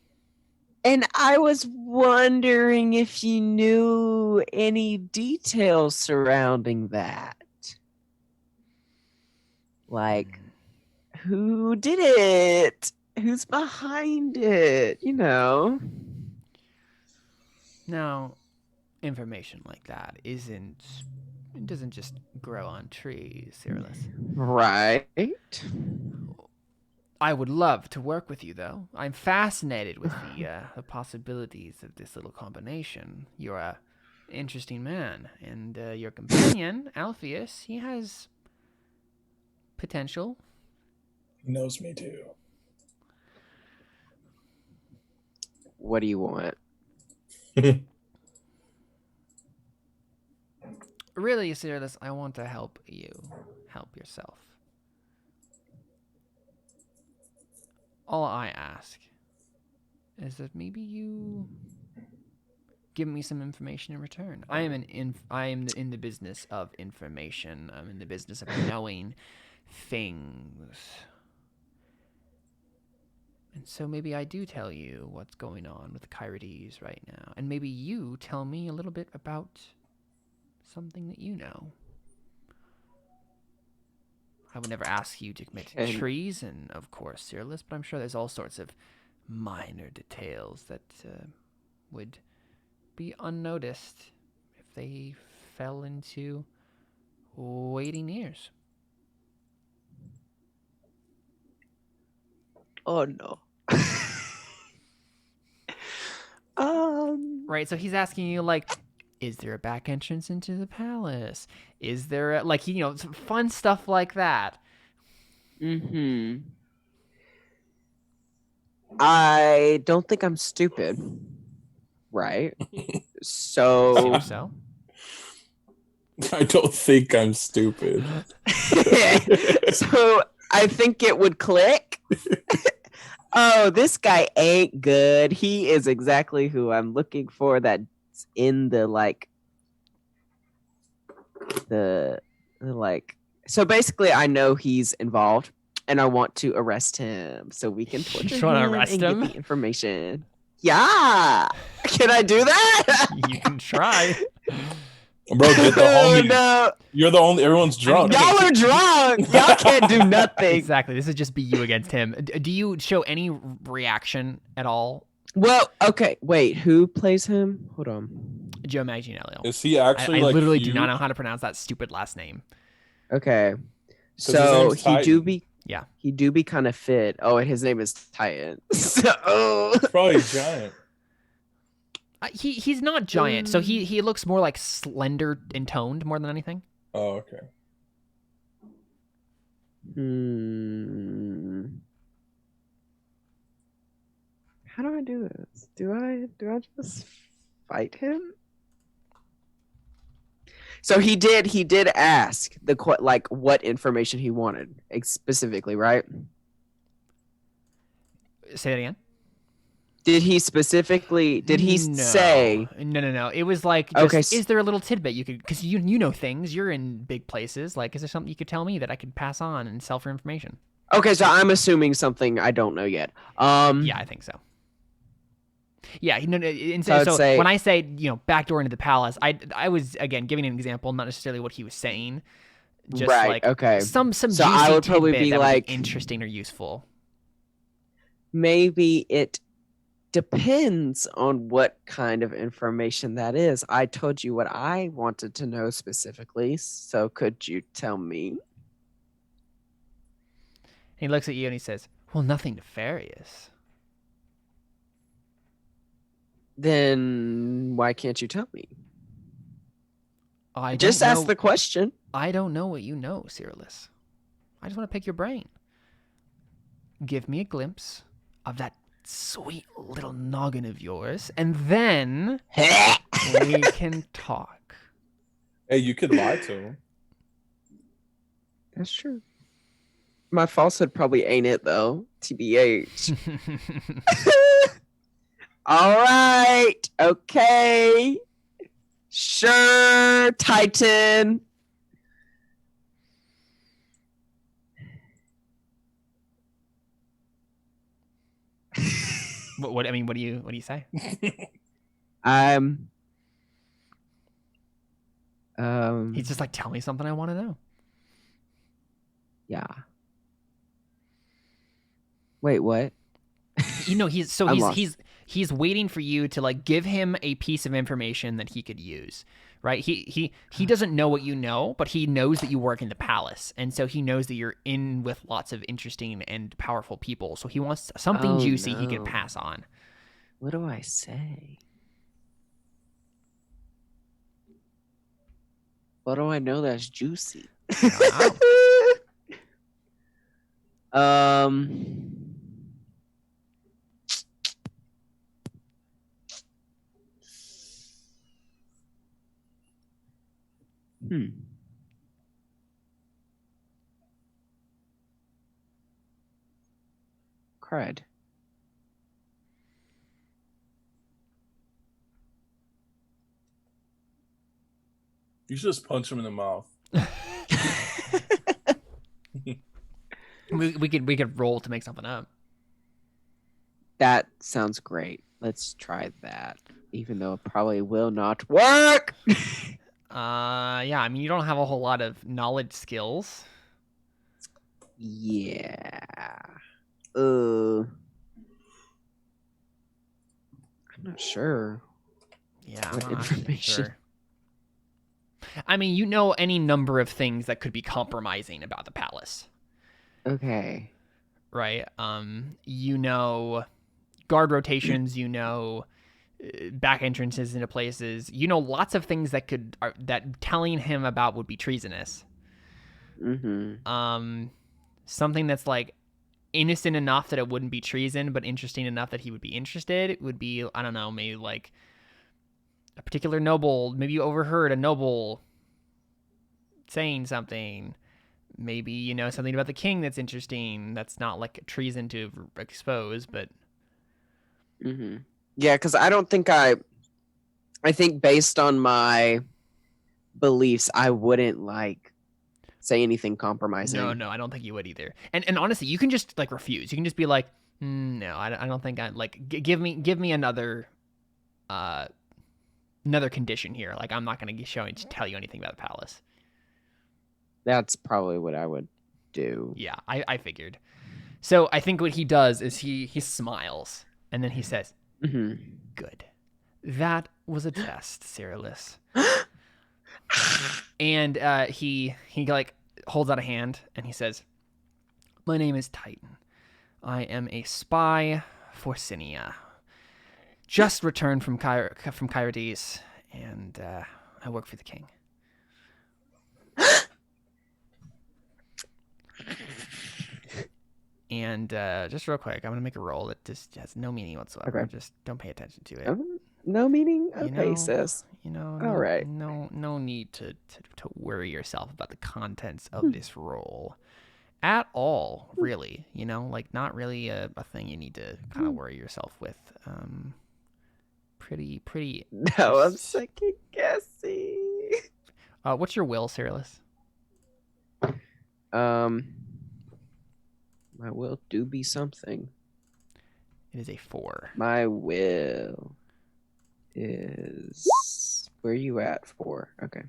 And I was wondering if you knew any details surrounding that. Like, who did it? Who's behind it? Now, information like that it doesn't just grow on trees, Cyrillus. Right. I would love to work with you, though. I'm fascinated with the possibilities of this little combination. You're a interesting man, and your companion, Alpheus, he has potential. He knows me too. What do you want? Really, Cyrillus, I want to help you. Help yourself. All I ask is that maybe you give me some information in return. I am in the business of information. I'm in the business of knowing things. And so maybe I do tell you what's going on with Kyrides right now. And maybe you tell me a little bit about something that you know. I would never ask you to commit treason, of course, Cyrillus, but I'm sure there's all sorts of minor details that would be unnoticed if they fell into waiting ears. Oh no. Right, so he's asking you, like, is there a back entrance into the palace? Is there, some fun stuff like that. I don't think I'm stupid. Right? So... So? I don't think I'm stupid. So I think it would click. Oh, this guy ain't good. He is exactly who I'm looking for. That's in the So basically, I know he's involved, and I want to arrest him so we can torture just want to him arrest and him? get the information. Yeah, can I do that? You can try. Bro, get the homie. No. You're the only. Everyone's drunk. Y'all are drunk. Y'all can't do nothing. Exactly. This would just be you against him. Do you show any reaction at all? Well, okay. Wait, who plays him? Hold on. Joe Manganiello. Is he actually I like literally huge? do not know how to pronounce that stupid last name. Okay. his So name's he Titan. do be Yeah. he do be kind of fit. Oh, and his name is Titan. So He's probably giant. He's not giant, so he looks more like slender and toned more than anything. Oh, okay. How do I do this? Do I just fight him? So he did ask what information he wanted specifically, right? Say that again. Did he say? No. It was like, just, Okay. Is there a little tidbit you could, because you know things, you're in big places. Like, is there something you could tell me that I could pass on and sell for information? Okay, so I'm assuming something I don't know yet. Yeah, I think so. Yeah, so when I say backdoor into the palace, I was again giving an example, not necessarily what he was saying, just right, like okay. some So juicy I would probably tidbit be that like would be interesting or useful. Maybe it depends on what kind of information that is. I told you what I wanted to know specifically, so could you tell me? He looks at you and he says, "Well, nothing nefarious." Then why can't you tell me? I Just don't ask know- the question. I don't know what you know, Cyrillus. I just want to pick your brain. Give me a glimpse of that sweet little noggin of yours, and then we can talk. Hey, you could lie to him. That's true. My falsehood probably ain't it though. TBH. All right. Okay. Sure, Titan. What do you say? He's just like, tell me something I want to know. Yeah. Wait, what? He's waiting for you to like give him a piece of information that he could use, right? He doesn't know what you know, but he knows that you work in the palace, and so he knows that you're in with lots of interesting and powerful people. So he wants something juicy he can pass on. What do I say? What do I know that's juicy? Hmm. Crud. You should just punch him in the mouth. We could roll to make something up. That sounds great. Let's try that. Even though it probably will not work. Yeah, I mean, you don't have a whole lot of knowledge skills. Yeah. I'm not sure. Yeah, What I'm not actually information? sure. I mean, you know any number of things that could be compromising about the palace, Okay. right? You know guard rotations, you know back entrances into places, you know lots of things that that telling him about would be treasonous. Mm-hmm. Something that's like innocent enough that it wouldn't be treason, but interesting enough that he would be interested. It would be, I don't know, maybe like a particular noble. Maybe you overheard a noble saying something. Maybe you know something about the king that's interesting. That's not like treason to expose, but Mm-hmm. Yeah, because I don't think I think based on my beliefs, I wouldn't like say anything compromising. no, I don't think you would either. And honestly, you can just like refuse. You can just be like, no, I don't think I like. Give me another another condition here. Like I'm not going to tell you anything about the palace. That's probably what I would do. Yeah, I figured. So I think what he does is he smiles and then he says, Mm-hmm. "Good, that was a test, Cyrillus." And he like holds out a hand and he says, "My name is Titan. I am a spy for Sinia. Just returned from Kyrides, and I work for the king." And just real quick, I'm gonna make a roll that just has no meaning whatsoever. Okay. Just don't pay attention to it. No meaning? You Okay, know, sis. You know, All right. no need to worry yourself about the contents of this roll at all, really. You know, like not really a thing you need to kind of worry yourself with. Pretty. No, I'm second guessing. What's your will, Cyrillus? My will do be something. It is a 4. My will is where are you at 4? Okay.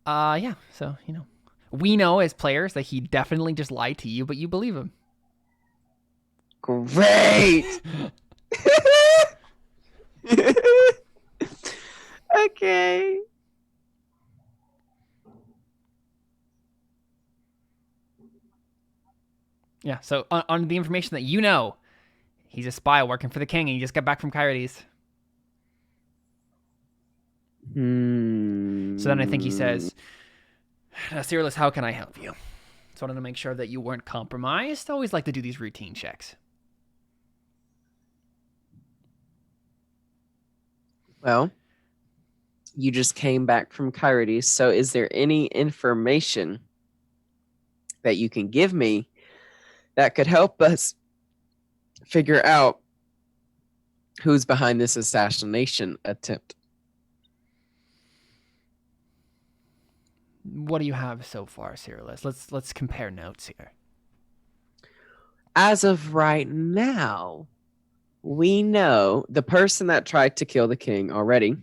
Yeah. So you know, we know as players that he definitely just lied to you, but you believe him. Great. Okay. Yeah. So on the information that you know, he's a spy working for the king, and he just got back from Kyrides. So then I think he says, "Cyrillus, how can I help you?" So I wanted to make sure that you weren't compromised. I always like to do these routine checks. Well, you just came back from Kyrides, so is there any information that you can give me that could help us figure out who's behind this assassination attempt? What do you have so far, Cyrillus? Let's compare notes here. As of right now, we know the person that tried to kill the king already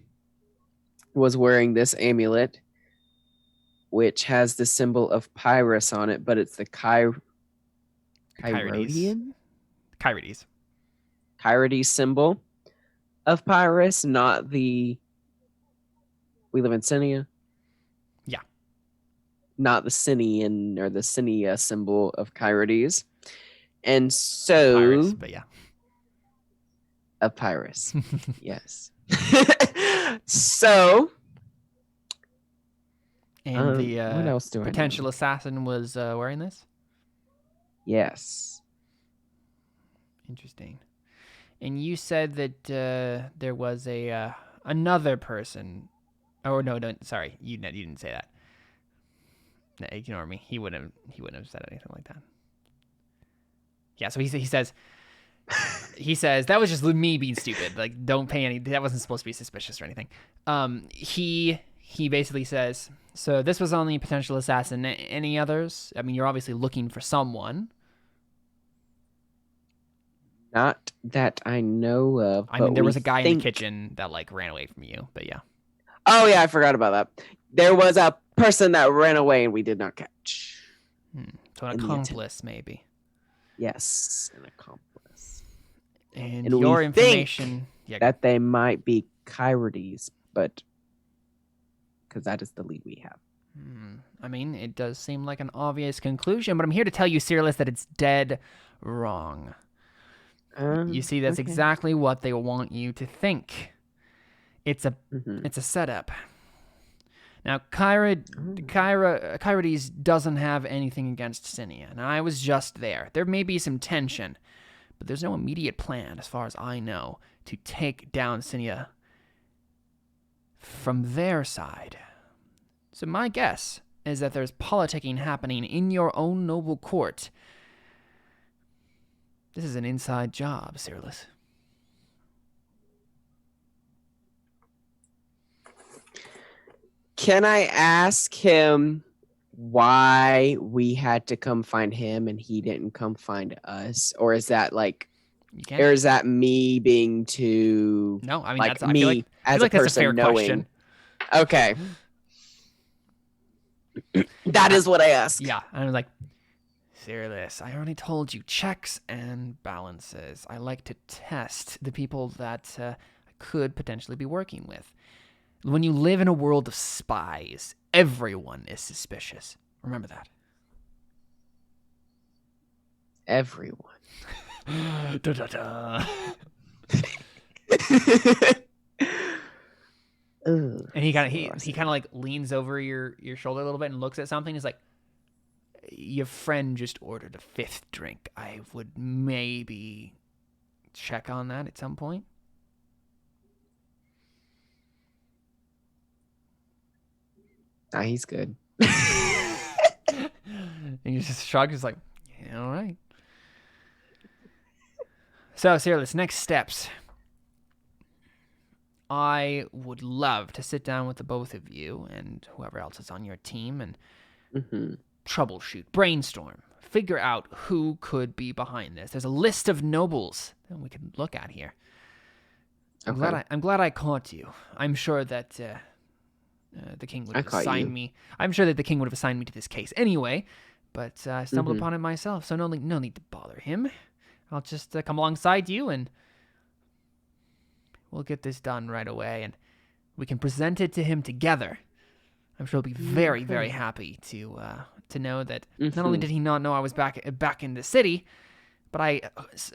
was wearing this amulet, which has the symbol of Pyrrhus on it, but it's the Kyridian symbol of Pyrrhus, not the. We live in Sinia. Yeah. Not the Sinian or the Sinia symbol of Kyrides. And so. Pyrrhus, but yeah. Of Pyrrhus. Yes. So. And the what else do potential assassin was wearing this? Yes. Interesting. And you said that there was another person Oh no, sorry, you didn't say that. No, ignore me. He wouldn't have said anything like that. Yeah, so he says that was just me being stupid. Like, don't pay any. That wasn't supposed to be suspicious or anything. He basically says, so this was only a potential assassin. Any others? I mean, you're obviously looking for someone. Not that I know of. I mean, there but was a guy in think... the kitchen that like ran away from you, but yeah. Oh yeah, I forgot about that. There was a person that ran away and we did not catch. So an accomplice, maybe. Yes, an accomplice. And your information, that they might be Kyrides, but because that is the lead we have. I mean, it does seem like an obvious conclusion, but I'm here to tell you, Cyrillus, that it's dead wrong. You see, that's exactly what they want you to think. It's a setup. Now, Kyrides doesn't have anything against Sinia, and I was just there. There may be some tension, but there's no immediate plan, as far as I know, to take down Sinia from their side. So my guess is that there's politicking happening in your own noble court. This is an inside job, Cyrillus. Can I ask him why we had to come find him and he didn't come find us? Or is that like, or is that me being too... No, I mean, like that's, me I feel as like a that's a fair person knowing? question. Okay. That is what I asked. Yeah, I was like, Cyrillus, I already told you, checks and balances. I like to test the people that I could potentially be working with. When you live in a world of spies, everyone is suspicious. Remember that. Everyone. Da, da, da. And he kind of like leans over your shoulder a little bit and looks at something. He's like, your friend just ordered a 5th drink. I would maybe check on that at some point. Nah, he's good. And he just shrugs. He's like, yeah, all right. So, Cyrillus, next steps. I would love to sit down with the both of you and whoever else is on your team and troubleshoot, brainstorm, figure out who could be behind this. There's a list of nobles that we can look at here. I'm glad I caught you. I'm sure that the king would have assigned me. I'm sure that the king would have assigned me to this case anyway, but I stumbled upon it myself, so no need to bother him. I'll just come alongside you and we'll get this done right away, and we can present it to him together. I'm sure he'll be very, very happy to know that not only did he not know I was back in the city, but I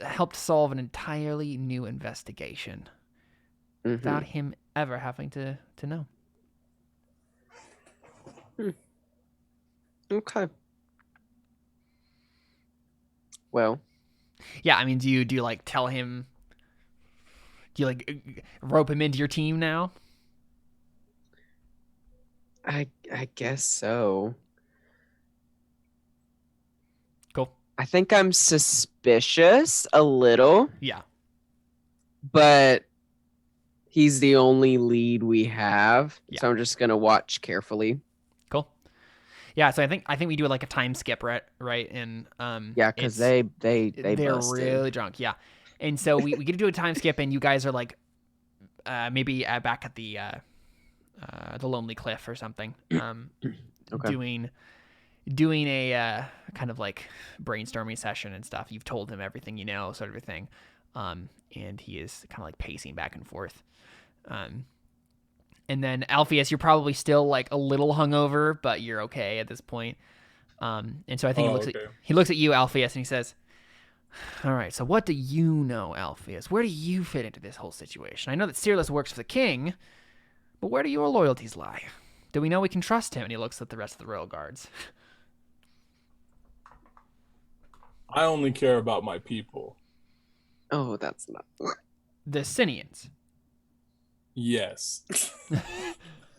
helped solve an entirely new investigation without him ever having to know. Okay. Well. Yeah, I mean, do you like tell him? Do you like rope him into your team now? I guess so. Cool. I think I'm suspicious a little. Yeah. But he's the only lead we have. Yeah. So I'm just gonna watch carefully. Cool. Yeah, so I think we do like a time skip, right? And yeah, because they're busted. Really drunk. Yeah. And so we get to do a time skip, and you guys are like, maybe back at the Lonely Cliff or something, Okay. doing a kind of like brainstorming session and stuff. You've told him everything you know, sort of a thing, and he is kind of like pacing back and forth. And then Alpheus, you're probably still like a little hungover, but you're okay at this point. And so I think he looks at you, Alpheus, and he says, all right, so what do you know, Alpheus? Where do you fit into this whole situation? I know that Cyrillus works for the king, but where do your loyalties lie? Do we know we can trust him? And he looks at the rest of the royal guards. I only care about my people. Oh, that's not... The Sinians. Yes.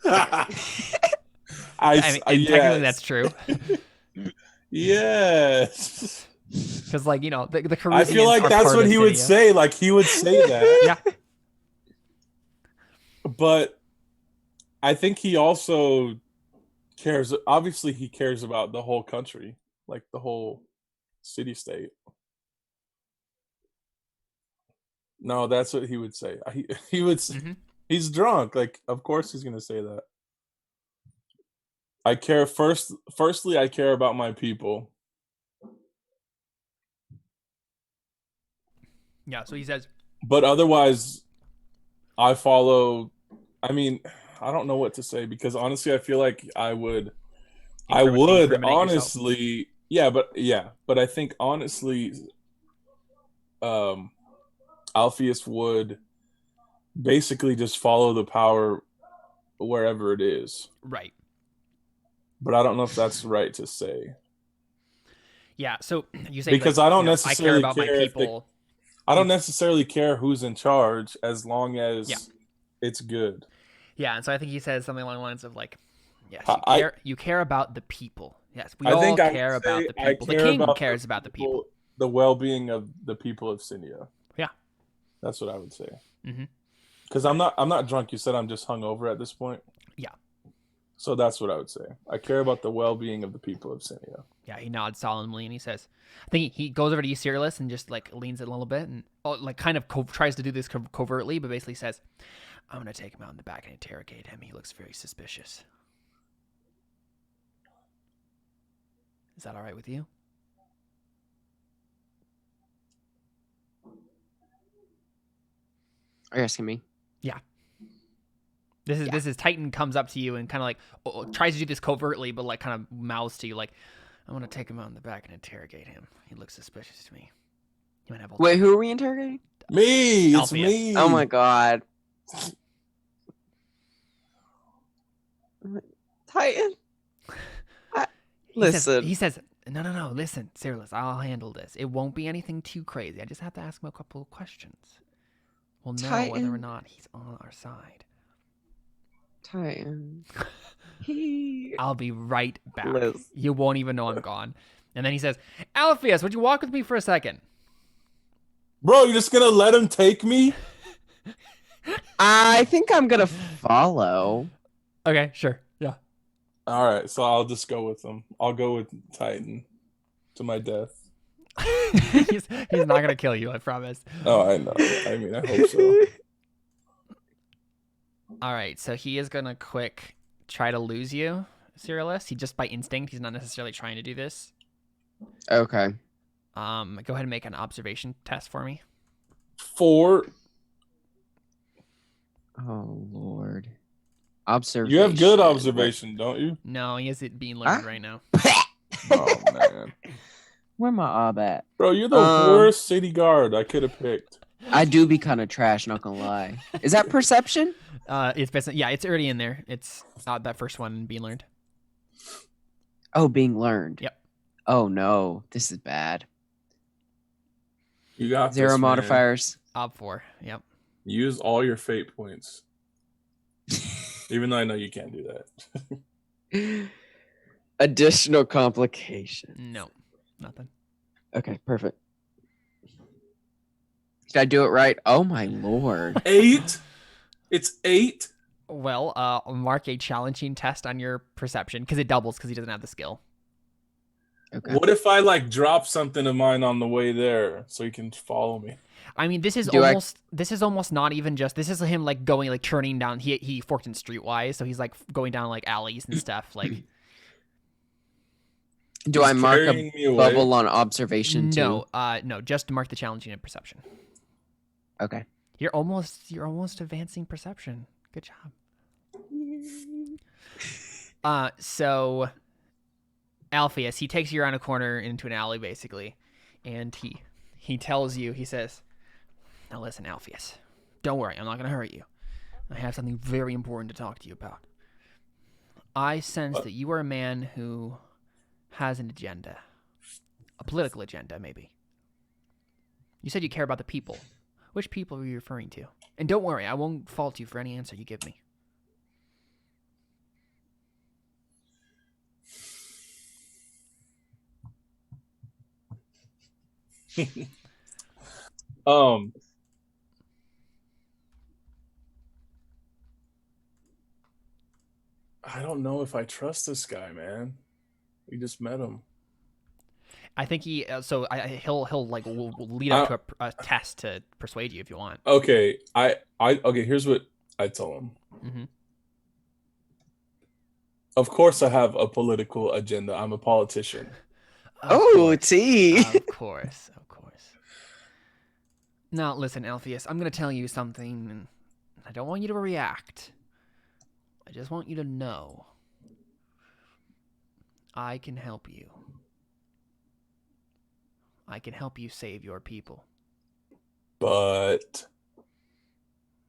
I mean, and technically that's true. Yes. Because, like, you know, the Carusians I feel like are that's part what of he would Sinia. say. Like, he would say that. Yeah. But I think he also cares. Obviously, he cares about the whole country, like the whole city-state. No, that's what he would say. He would. Mhm. He's drunk. Like, of course, he's gonna say that. I care first. Firstly, I care about my people. Yeah, so he says, But otherwise, I follow. I mean, I don't know what to say because honestly, I feel like I would incriminate yourself. honestly, but I think honestly, Alpheus would basically just follow the power wherever it is. Right. But I don't know if that's right to say. Yeah, so you say, Because like, I don't you know, I care necessarily about my care if people. I don't necessarily care who's in charge as long as Yeah. it's good. Yeah, and so I think he says something along the lines of, like, yes, you care about the people. Yes, we I all think I would care about say the I people. The care king about cares about the people. the well-being of the people of Sinia. Yeah. That's what I would say. Mm-hmm. Because I'm not drunk. You said I'm just hungover at this point. Yeah. So that's what I would say. I care about the well-being of the people of Sinia. Yeah, he nods solemnly and he says, I think he goes over to you, Cyrillus, and just, like, leans it a little bit and, like, kind of tries to do this covertly, but basically says, I'm going to take him out in the back and interrogate him. He looks very suspicious. Is that all right with you? Are you asking me? Yeah. This is Titan comes up to you and kind of like tries to do this covertly, but like kind of mouths to you like, I want to take him out in the back and interrogate him. He looks suspicious to me. You might have a Wait, who are we interrogating? Me, it's Alpheus. me. Oh my god. Titan. Listen. He says, no, listen, Cyrillus, I'll handle this. It won't be anything too crazy. I just have to ask him a couple of questions. We'll know whether or Titan. not he's on our side. Titan. I'll be right back. Liz. You won't even know I'm gone. And then he says, Alpheus, would you walk with me for a second? Bro, you're just gonna let him take me? I think I'm gonna follow. Okay, sure. Yeah. All right, so I'll just go with him. I'll go with Titan to my death. he's not going to kill you, I promise. Oh, I know. I mean, I hope so. All right, so he is going to quick try to lose you, Cyrillus. He just by instinct, he's not necessarily trying to do this. Okay. Go ahead and make an observation test for me. 4. Oh Lord. Observation. You have good observation, don't you? No, he has it being learned right now. Oh man. Where my ob at? Bro, you're the worst city guard I could have picked. I do be kind of trash, not gonna lie. Is that perception? It's already in there. It's that first one being learned. Oh, being learned. Yep. Oh no, this is bad. You got 0 this, man. modifiers. Ob 4. Yep. Use all your fate points. Even though I know you can't do that. Additional complications. No, nothing. Okay, perfect. Did I do it right? Oh my Lord. 8? It's 8? Well, mark a challenging test on your perception because it doubles because he doesn't have the skill. Okay. What if I like drop something of mine on the way there so he can follow me? I mean, this is almost not even just. This is him like going like turning down. He forked in streetwise, so he's like going down like alleys and stuff. Like, Do He's I mark carrying me a away. bubble on observation too? no, just mark the challenging in perception. Okay. You're almost advancing perception. Good job. So Alpheus, he takes you around a corner into an alley basically, and he tells you, he says, now listen, Alpheus, don't worry, I'm not going to hurt you. I have something very important to talk to you about. I sense that you are a man who has an agenda. A political agenda, maybe. You said you care about the people. Which people are you referring to? And don't worry, I won't fault you for any answer you give me. Um, I don't know if I trust this guy, man. We just met him. I think he he'll like will lead up I, to a test to persuade you if you want. okay, okay. Here's what I tell him. Mm-hmm. Of course, I have a political agenda. I'm a politician. Oh, tea. Of course. Now, listen, Alpheus, I'm going to tell you something, and I don't want you to react. I just want you to know I can help you. I can help you save your people. But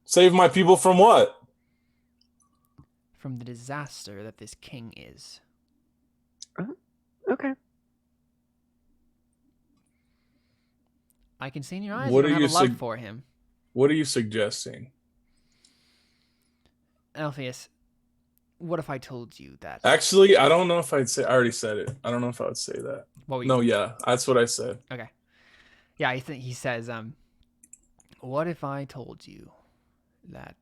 save my people from what? From the disaster that this king is. Okay. I can see in your eyes What you are don't have you a love for him. What are you suggesting? Alpheus, what if I told you that? Actually, I don't know if I'd say. I already said it. I don't know if I would say that. What were you No, yeah, that's what I said. Okay. Yeah, I think he says, what if I told you that...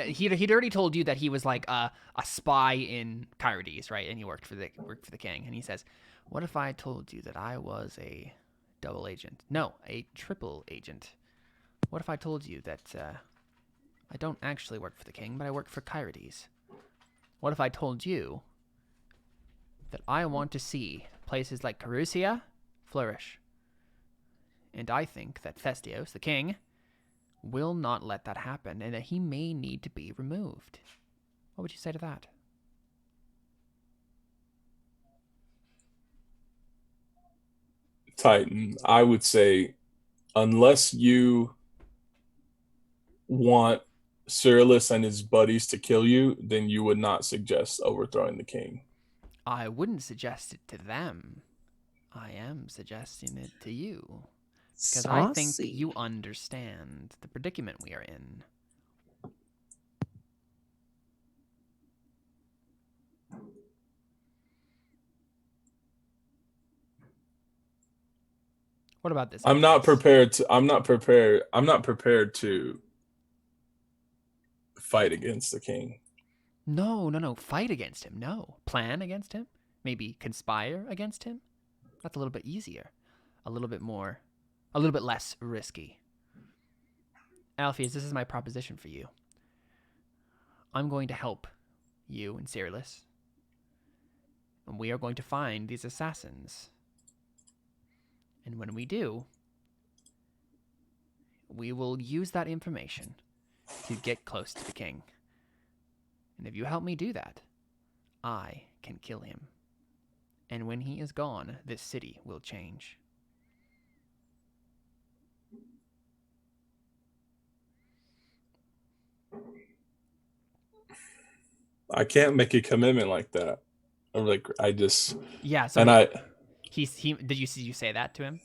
He'd already told you that he was like a spy in Kyrides, right? And he worked for the king. And he says, what if I told you that I was a double agent? No, a triple agent. What if I told you that I don't actually work for the king, but I work for Kyrides? What if I told you that I want to see places like Carusia flourish? And I think that Thestios, the king, will not let that happen, and that he may need to be removed. What would you say to that? Titan, I would say, unless you want Cyrillus and his buddies to kill you, then you would not suggest overthrowing the king. I wouldn't suggest it to them. I am suggesting it to you. Because I think you understand the predicament we are in. What about this? I'm not Alpheus? prepared to fight against the king. No. Fight against him. No. Plan against him. Maybe conspire against him. That's a little bit easier. A little bit less risky. Alpheus, this is my proposition for you. I'm going to help you and Cyrillus. And we are going to find these assassins. And when we do, we will use that information to get close to the king. And if you help me do that, I can kill him. And when he is gone, this city will change. I can't make a commitment like that. I'm like, I just Yeah. So and did you say that to him?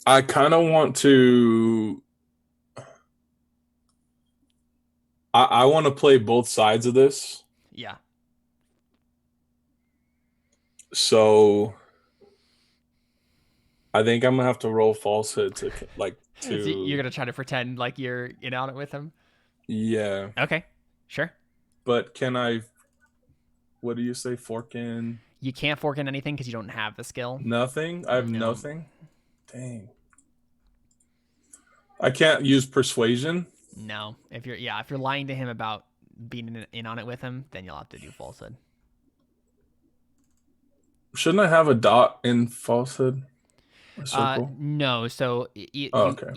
I kind of want to. I want to play both sides of this. Yeah. So I think I'm gonna have to roll falsehood to So you're gonna try to pretend like you're in on it with him? Yeah. Okay. Sure. But can I? What do you say? Fork in? You can't fork in anything because you don't have the skill. Nothing. I have No. nothing. Dang. I can't use persuasion. No. If you're lying to him about being in on it with him, then you'll have to do falsehood. Shouldn't I have a dot in falsehood? A circle? No. So okay.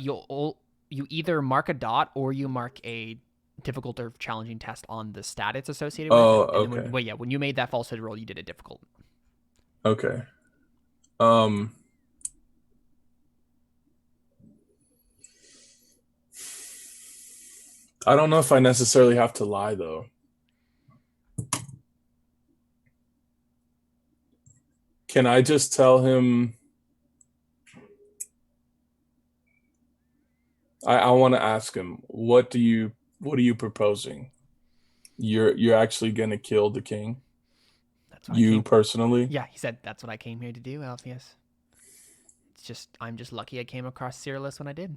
You either mark a dot or you mark a difficult or challenging test on the stat it's associated with. Okay. When you made that falsehood roll, you did it difficult. Okay. I don't know if I necessarily have to lie though. Can I just tell him? I want to ask him, what are you proposing? You're actually gonna kill the king? That's what I You came. personally? Yeah, he said that's what I came here to do, Alpheus. I'm just lucky I came across Cyrillus when I did.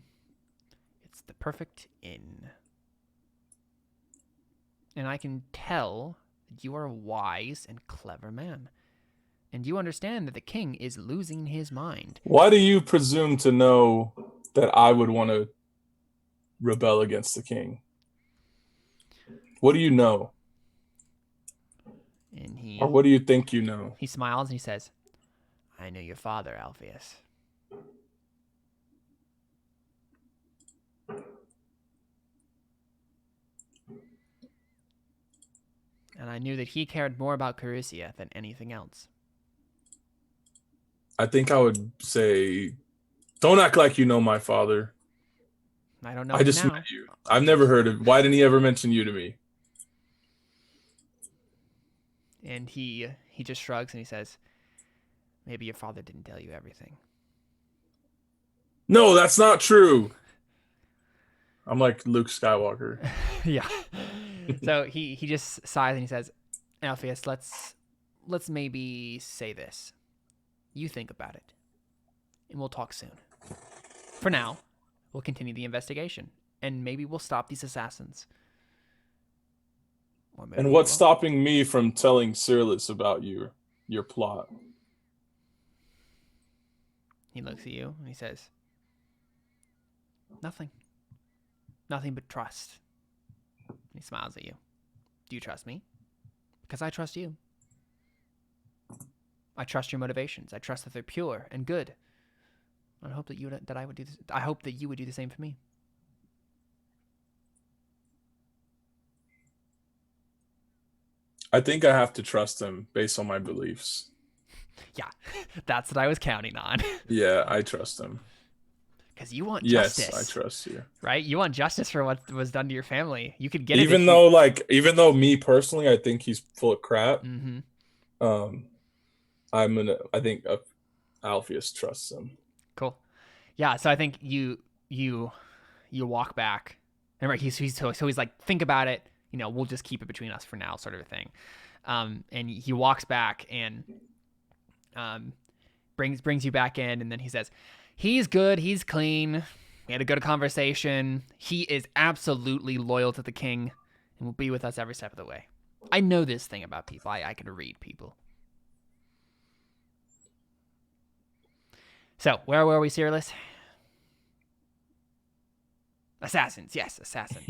It's the perfect inn. And I can tell that you are a wise and clever man. And you understand that the king is losing his mind. Why do you presume to know that I would want to rebel against the king? What do you know? And Or what do you think you know? he smiles and he says, I know your father, Alpheus. And I knew that he cared more about Carussia than anything else. I think I would say, don't act like you know my father. I don't know I him just now. met you. I've never heard of. Why didn't he ever mention you to me? And he just shrugs and he says, maybe your father didn't tell you everything. No, that's not true. I'm like Luke Skywalker. Yeah. So he just sighs and he says, Alpheus, let's maybe say this. You think about it. And we'll talk soon. For now, we'll continue the investigation. And maybe we'll stop these assassins. Or maybe And we what's won't. stopping me from telling Cyrillus about your plot? He looks at you and he says, nothing. Nothing but trust. He smiles at you. Do you trust me? Because I trust you. I trust your motivations. I trust that they're pure and good. I hope that I would do this. I hope that you would do the same for me. I think I have to trust him based on my beliefs. Yeah, that's what I was counting on. Yeah, I trust him. Because you want Yes, justice. I trust you. Right? You want justice for what was done to your family. You could get it. Even though me personally, I think he's full of crap. Mm-hmm. I think Alpheus trusts him. Cool. Yeah, so I think you walk back, and right, he's like, think about it. You know, we'll just keep it between us for now, sort of a thing. And he walks back and brings you back in, and then he says, he's good, he's clean. We had a good conversation. He is absolutely loyal to the king, and will be with us every step of the way. I know this thing about people. I can read people. So, where were we, Cyrillus? Assassins, yes, assassins.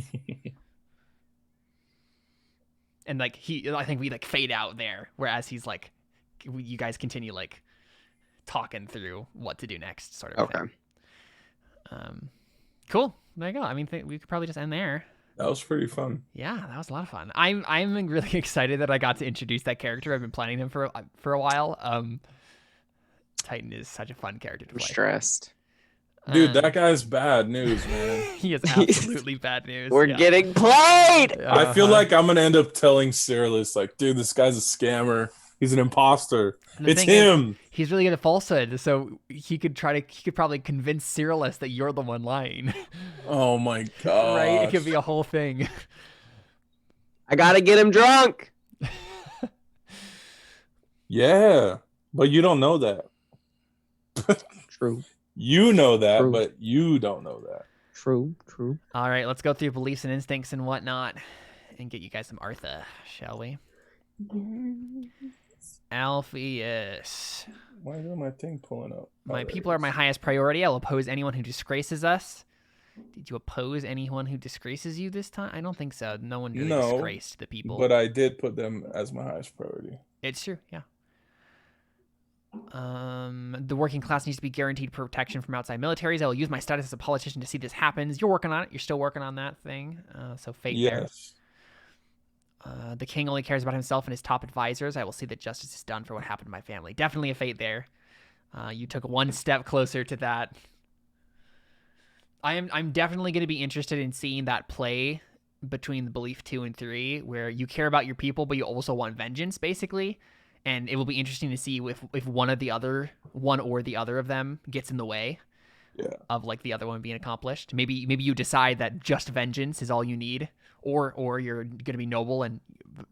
And like I think we like fade out there, whereas he's like, you guys continue like talking through what to do next, sort of thing. Cool. There you go. I mean, we could probably just end there. That was pretty fun. Yeah, that was a lot of fun. I'm really excited that I got to introduce that character. I've been planning him for a while. Titan is such a fun character to play. Stressed. Dude, that guy's bad news, man. He is absolutely bad news. We're getting played. I feel like I'm gonna end up telling Cyrillus, like, dude, this guy's a scammer. He's an imposter. It's him. He's really good at falsehood, so he could probably convince Cyrillus that you're the one lying. Oh my god. Right? It could be a whole thing. I gotta get him drunk. Yeah, but you don't know that. True. You know that, True. but you don't know that. True. All right, let's go through beliefs and instincts and whatnot and get you guys some Artha, shall we? Alpheus. Why is my thing pulling up? My people are my highest priority. I will oppose anyone who disgraces us. Did you oppose anyone who disgraces you this time? I don't think so. No one really disgraced the people. But I did put them as my highest priority. It's true, yeah. The working class needs to be guaranteed protection from outside militaries. I will use my status as a politician to see this happens. You're working on it. You're still working on that thing. So fate there. The king only cares about himself and his top advisors. I will see that justice is done for what happened to my family. Definitely a fate there. You took one step closer to that. I'm definitely going to be interested in seeing that play between the belief 2 and 3, where you care about your people, but you also want vengeance, basically. And it will be interesting to see if one or the other of them gets in the way of like the other one being accomplished. Maybe you decide that just vengeance is all you need, or you're going to be noble and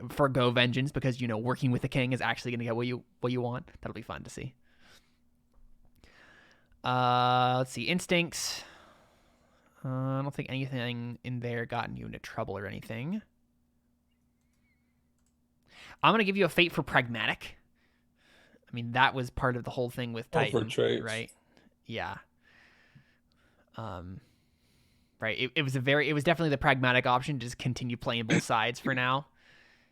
forgo vengeance because working with the king is actually going to get what you want. That'll be fun to see. Let's see, instincts. I don't think anything in there gotten you into trouble or anything. I'm going to give you a fate for pragmatic. I mean, that was part of the whole thing with Titan, for traits. right? Yeah. Right. It was definitely the pragmatic option. Just continue playing both sides for now.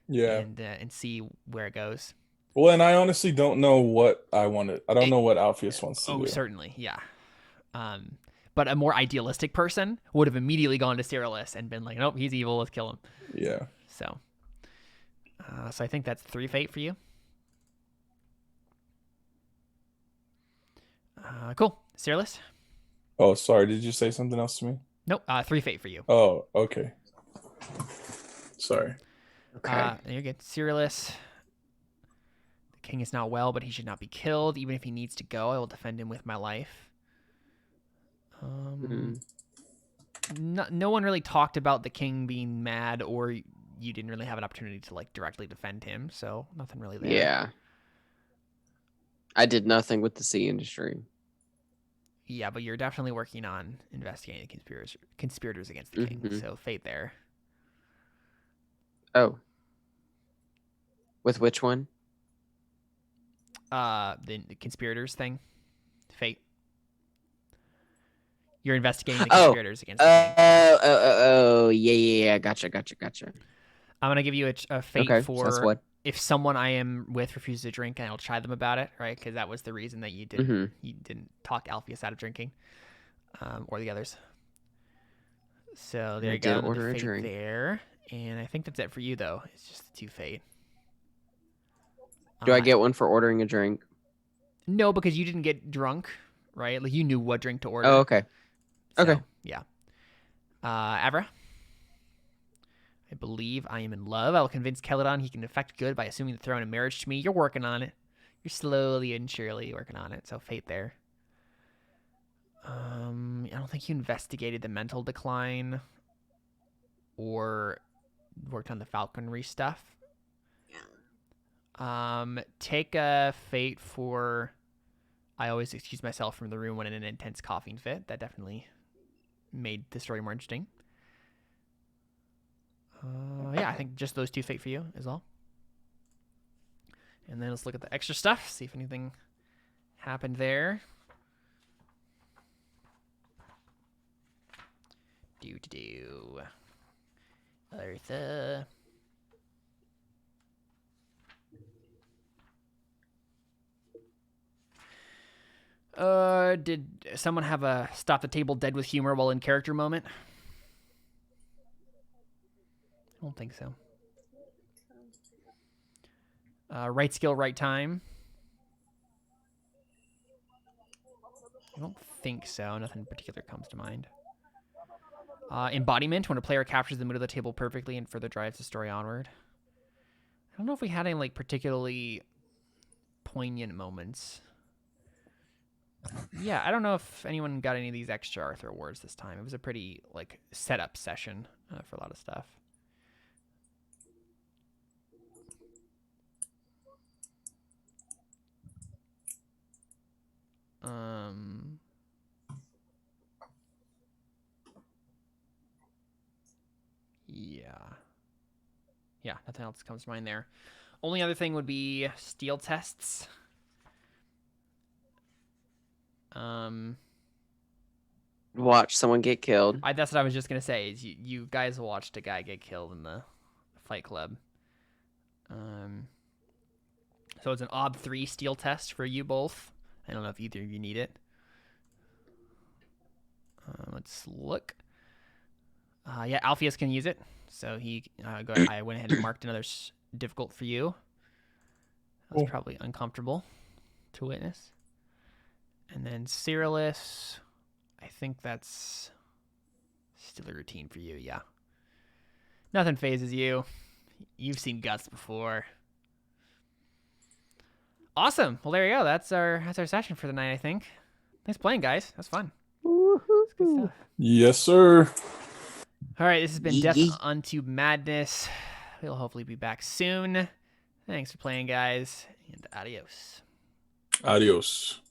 Yeah. And see where it goes. Well, and I honestly don't know what I wanted. I don't know what Alpheus wants to do. Oh, certainly, yeah. But a more idealistic person would have immediately gone to Cyrillus and been like, nope, he's evil, let's kill him. Yeah. So I think that's 3 fate for you. Cool. Cyrillus? Oh, sorry. Did you say something else to me? Nope. 3 fate for you. Oh, okay. Sorry. Okay. You're good. Cyrillus. The king is not well, but he should not be killed. Even if he needs to go, I will defend him with my life. No one really talked about the king being mad, or you didn't really have an opportunity to directly defend him, so nothing really there. Yeah. I did nothing with the sea industry. Yeah, but you're definitely working on investigating conspirators against the king, so fate there. Oh. With which one? The conspirators thing. Fate. You're investigating the Oh. conspirators against the king. Oh, yeah. Gotcha. I'm going to give you a fate Okay, so for that's what? if someone I am with refuses to drink, and I'll chide them about it, right? Because that was the reason that you didn't talk Alpheus out of drinking, or the others. So there you go. Didn't order a fate drink. there, and I think that's it for you, though. It's just the 2 fate. Do I get one for ordering a drink? No, because you didn't get drunk, right? Like you knew what drink to order. Oh, okay. So, Okay. Yeah. Avra? I believe I am in love. I will convince Celadon he can effect good by assuming the throne in marriage to me. You're working on it. You're slowly and surely working on it. So fate there. I don't think you investigated the mental decline or worked on the falconry stuff. Take a fate for I always excuse myself from the room when in an intense coughing fit. That definitely made the story more interesting. Yeah, I think just those 2 fate for you is all. And then let's look at the extra stuff, see if anything happened there. Eartha. Did someone have a stop the table dead with humor while in character moment? I don't think so. Right skill, right time. I don't think so. Nothing in particular comes to mind. Embodiment, when a player captures the mood of the table perfectly and further drives the story onward. I don't know if we had any particularly poignant moments. Yeah, I don't know if anyone got any of these extra Arthur awards this time. It was a pretty setup session for a lot of stuff. Yeah, nothing else comes to mind there. Only other thing would be steel tests. Watch someone get killed. That's what I was just gonna say. Is you guys watched a guy get killed in the Fight Club. So it's an OB 3 steel test for you both. I don't know if either of you need it. Let's look. Yeah, Alpheus can use it. So I went ahead and marked another difficult for you. That was probably uncomfortable to witness. And then Cyrillus, I think that's still a routine for you, yeah. Nothing phases you. You've seen guts before. Awesome. Well, there you go. That's our session for the night, I think. Thanks for playing, guys. That's fun. That's good stuff. Yes, sir. All right, this has been Death Unto Madness. He'll hopefully be back soon. Thanks for playing, guys, and adios. Adios.